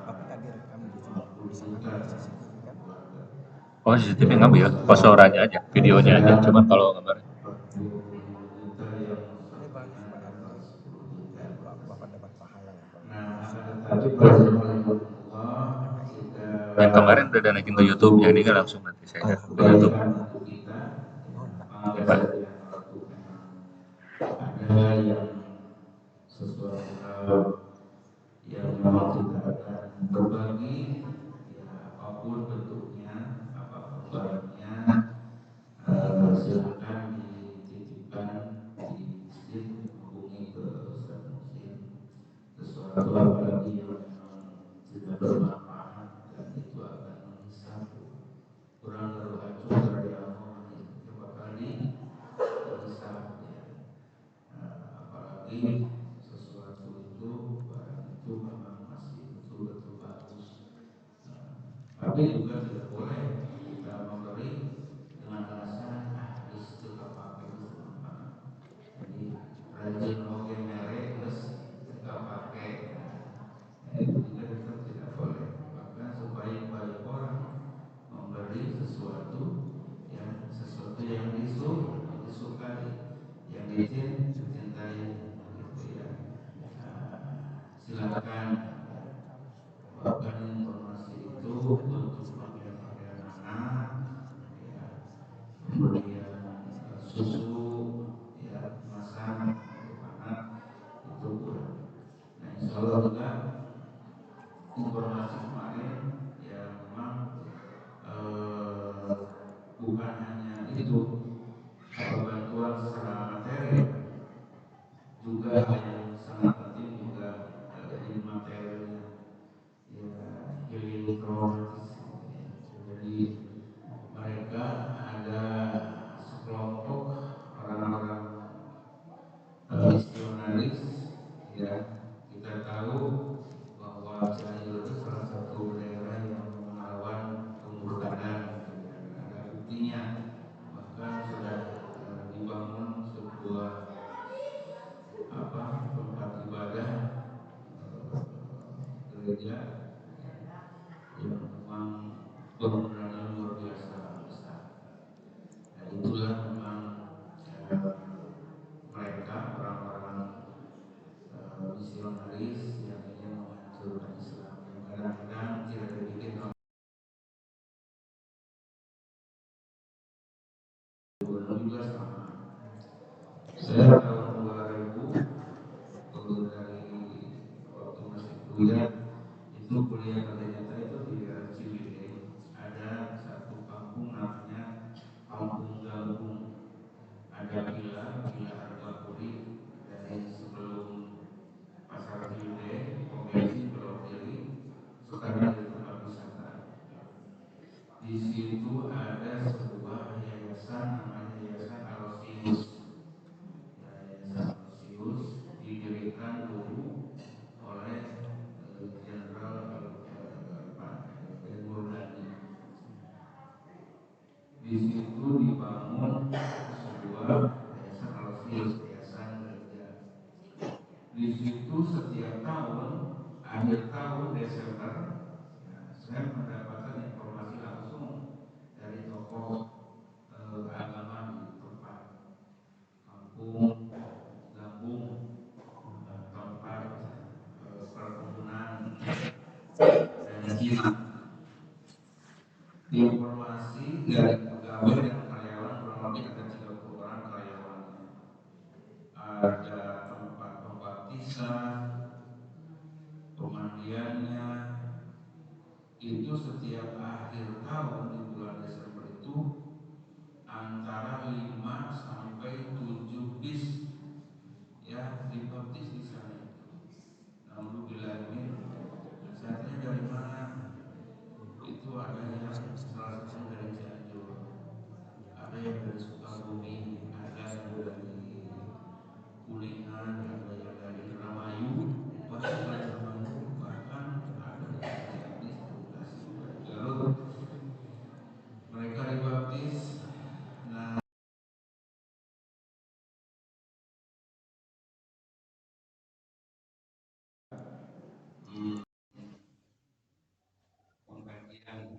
Bapak tadi rekam di sini bisa ngambil CCTV kan? Oh, CCTV ngambil, pas suaranya aja, videonya aja. Cuman kalau gambar. Bagus Pak, artinya Bapak dapat pahala ya Pak. Dan kemarin udah naikin ke YouTube-nya, ini kan langsung nanti saya ke YouTube. Ya, Pak. Ada yang sesuatu hal yang memang kita akan berbagi, ya apapun bentuknya, apapun barangnya, silakan dititipkan di masjid, menghubungi ke Ustaz Muhsin. Sesuatu apalagi yang memang tidak bermanfaat dan itu akan menghisap kurang beracun dari aroma itu bakal dihisap ya. Apalagi sesuatu itu, barang itu memang masih betul-betul bagus. Tapi juga tidak boleh kita memberi dengan alasan geus teu kapake geus teu manfaat. Jadi rajin oge mere geus teu kapake. Itu juga tetap tidak boleh. Maka sebaik-baik orang memberi sesuatu, ya sesuatu yang disukai, yang dicintai, gitu ya. Silakan ya, bahkan informasi itu untuk pakaian anak, ya, kemudian susu, ya masak untuk anak itu kurang. Nah, insya Allah juga informasi kemarin ya memang bukan hanya itu, bantuan secara materi, juga yang sangat penting juga materialnya, ya healing traumatis gitu ya. Jadi mereka ada sekelompok orang-orang misionaris, ya kita tahu bahwa Cianjur itu salah satu daerah yang melawan kemurtadan gitu ya. Ada buktinya, bahkan sudah dibangun sebuah tempat ibadah, gereja yang memang bangunannya luar biasa besar. Nah, itulah memang mereka orang-orang misionaris yang ingin menghancurkan Islam, yang kadang-kadang tidak dibikin oleh gubernur juga sama. Saya tahun 2000 dari waktu masih kuliah, itu kuliah ternyata itu di daerah Ciwidey ada satu kampung namanya Kampung Gambung. Ada villa Arbapuri dari sebelum pasar Ciwidey, pom bensin belok kiri, sekarang jadi tempat wisata. Di situ ada sebuah yayasan namanya Yayasan Alosius. Yayasan Alosius didirikan dulu oleh Jenderal Ben Murdani. Di situ dibangun sebuah yayasan Alosius, yayasan gereja. Di situ setiap tahun akhir tahun Desember, ya, saya mendapatkan informasi langsung dari tokoh agama di tempat kampung Gambung, tempat perkebunan dan jinak. Informasi dari pegawai dan karyawan kurang lebih ada 30 orang karyawannya. Ada tempat pembaptisan, pemandiannya. Itu setiap akhir tahun di bulan Desember itu antara 5 sampai 7 bis ya dibaptis di sana itu. ada yang dari Indramayu, banyak dari Bandung, bahkan ada dari Ciamis, Bekasi, dari Garut. Mereka dibaptis. Nah, pengkajian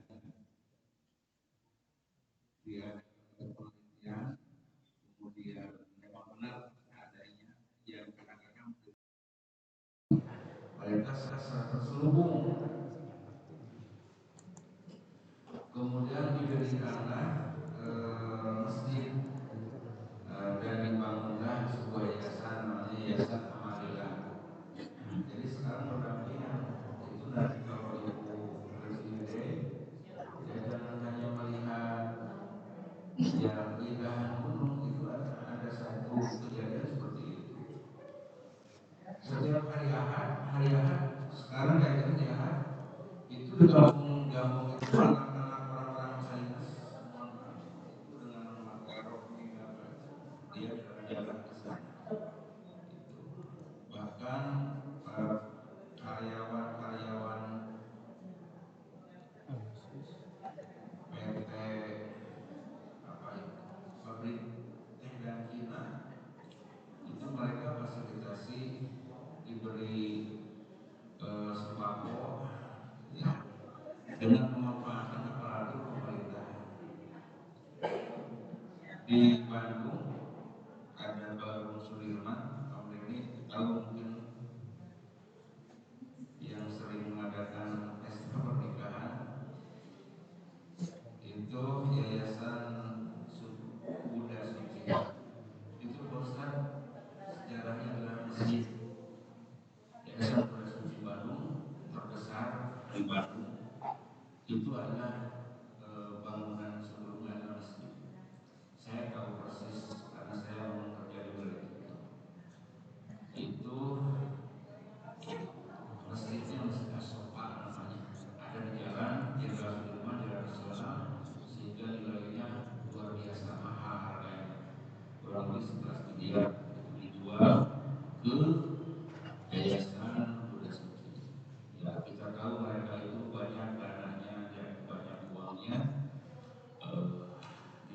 dia penelitian, kemudian memang benar adanya yang kadang-kadang mereka secara terselubung. Kemudian didirikanlah masjid dan dibangunlah sebuah yayasan namanya Yayasan Amalillah. Jadi sekarang berdampingan itu nanti kalau Ibu Presiden ya jangan hanya melihat ya keindahan gunung, itu ada satu kejadian seperti itu. Setiap hari Ahad sekarang kayak hari Ahad itu gabung itu anak-anak orang-orang Salinas, mohon maaf, itu dengan memakai rok hingga dia jalan-jalan ke sana. Bahkan karyawan-karyawan PT apa itu, pabrik teh dan Cina itu mereka fasilitasi diberi sembako ya, dengan memanfaatkan aparatur pemerintah. Di Bandung ada Baru Sudirman, tahun ini tahu mungkin, yang sering mengadakan pesta pernikahan, itu Yayasan Buddha Suci. Itu Ustaz sejarahnya adalah masjid Yayasan Buddha Suci Bandung terbesar di Bandung. Itu adalah bangunan sebelumnya adalah masjid. Saya tahu persis karena saya bekerja di wilayah itu. Itu masjidnya Masjid Asoka namanya. Ada di Jalan Jenderal Sudirman, Jalan Nasional, sehingga nilainya luar biasa mahal harganya. Kurang lebih 11 miliar itu dijual ke Yayasan Buddha Suci. Ya kita tahu mereka itu banyak dananya dan banyak uangnya,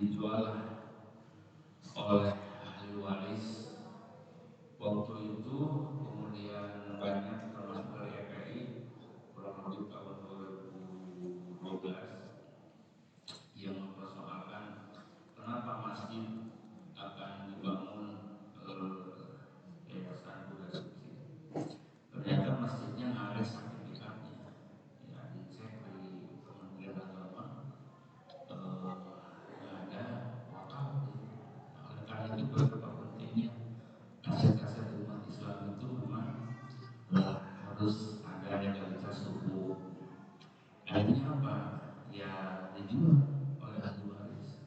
dijual oleh ahli waris waktu itu. Kemudian banyak termasuk dari EPI kurang lebih tahun 2012 yang mempersoalkan kenapa masjid akan dibangun Yayasan Buddha Suci. Ternyata masjidnya nggak ada sertifikatnya, ya dicek di Kementerian Agama, nggak ada wakaf. Oleh karena itu betapa pentingnya aset-aset umat Islam itu memang harus ada legalitas hukum. Akhirnya apa? Ya dijual oleh ahli waris.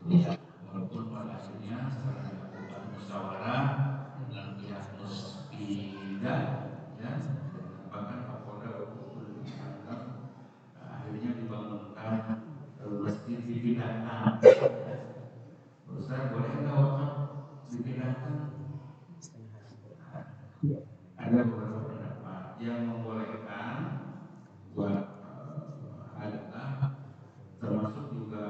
Itu ya, walaupun pada akhirnya setelah dilakukan musyawarah dengan pihak muspida, ya, bahkan Kapolda waktu itu diundang, akhirnya dibangunkan masjid dipindahkan. Ustaz, boleh nggak wakaf dipindahkan? Ada beberapa pendapat yang membolehkan buat adalah termasuk juga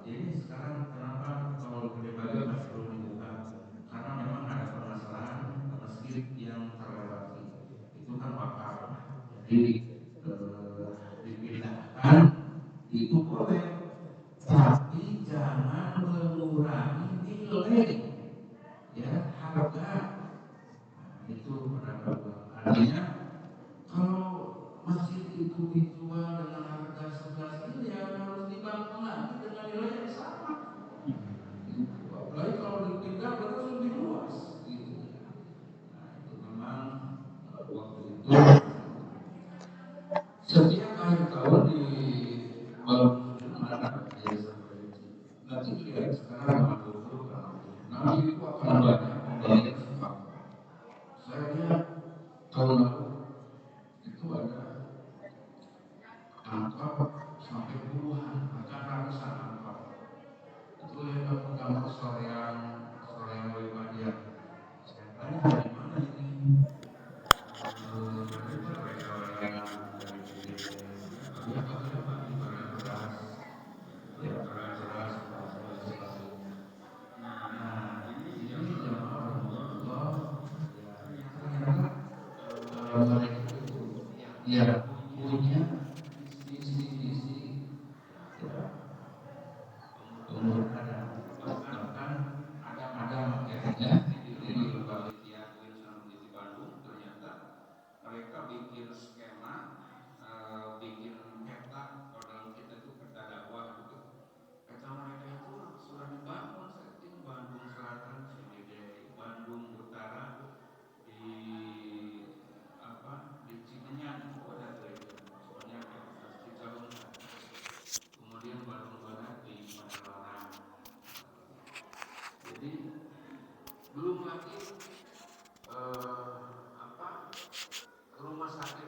ini sekarang kenapa kalau Gede Bage masih belum dibuka, karena memang ada permasalahan masjid yang terlewati itu kan wakaf. Jadi dipindahkan itu boleh, tapi jangan mengurangi nilai ya harga. Itu pendapat. Artinya kalau masjid itu dijual dengan harga 11 miliar harus dibangun lagi dengan nilai yang sama. Apalagi kalau dipindah berarti lebih luas. Gitu. Nah itu memang waktu itu setiap akhir tahun di Baru Sudirman mereka itu ya punya visi ya umur ada bahkan ada ya di lembaga Winston di Bandung ternyata mereka bikin skema, bikin peta. Kalau dalam kita itu peta dakwah gitu. Peta mereka itu sudah dibangun setting Bandung Selatan, Ciwidey, Bandung Utara, di di Cimenyan itu ada gereja, sebenarnya Universitas Citarum. Kemudian Bandung Barat di Magelang. Jadi belum lagi rumah sakit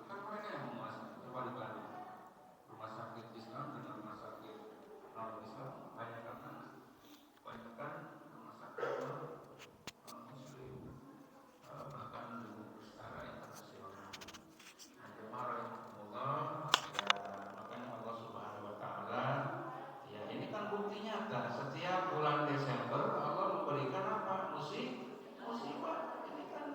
kan mereka yang menguasai. Coba di Bandung rumah sakit Islam dengan rumah sakit non Islam banyak kan rumah sakit non Muslim, bahkan secara internasional. Alhamdulillah, ya makanya Allah Subhanahu Wa Taala, ya ini kan bukti nyata. Setiap bulan Desember Allah memberikan apa? Musibah. Ini kan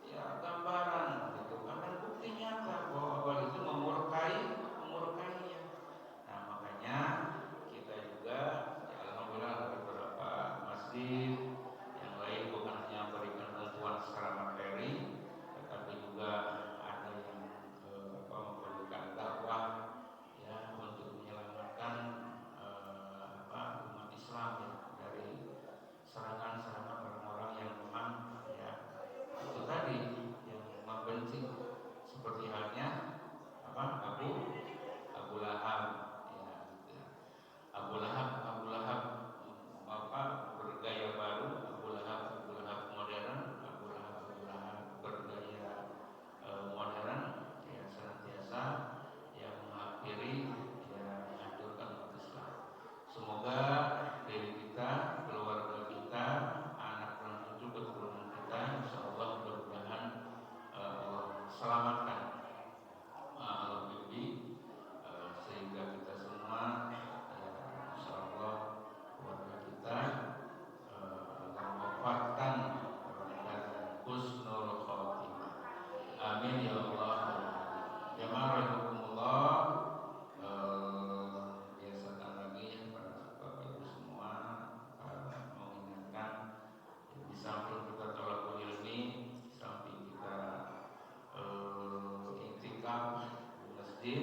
ya gambaran gitu kan, dan bukti nyata bahwa Allah itu memurkainya. Nah makanya kita juga ya alhamdulillah ada beberapa masjid yang lain bukan hanya memberikan bantuan secara materi, tetapi juga ada yang memberikan dakwah ya untuk menyelamatkan umat Islam ya dari serangan-serangan orang-orang yang memang ya itu tadi yang membenci, seperti halnya Abu Lahab ya, Abu Lahab bergaya baru, Abu Lahab modern, Abu Lahab bergaya modern ya, senantiasa yang mengakhiri ya menghancurkan umat Islam. Semoga diri kita, keluarga kita, anak dan cucu keturunan kita, insyaallah mudah-mudahan selamatkan Allah bibi, sehingga kita semua ya insyaallah keluarga kita mewafatkan dengan husnul khotimah. Amin ya Allah. Jamaah rahimakumullah. Biasakan lagi para bapak ibu semua mengingatkan di samping kita thalaqul ilmi, di samping kita iktikaf di masjid,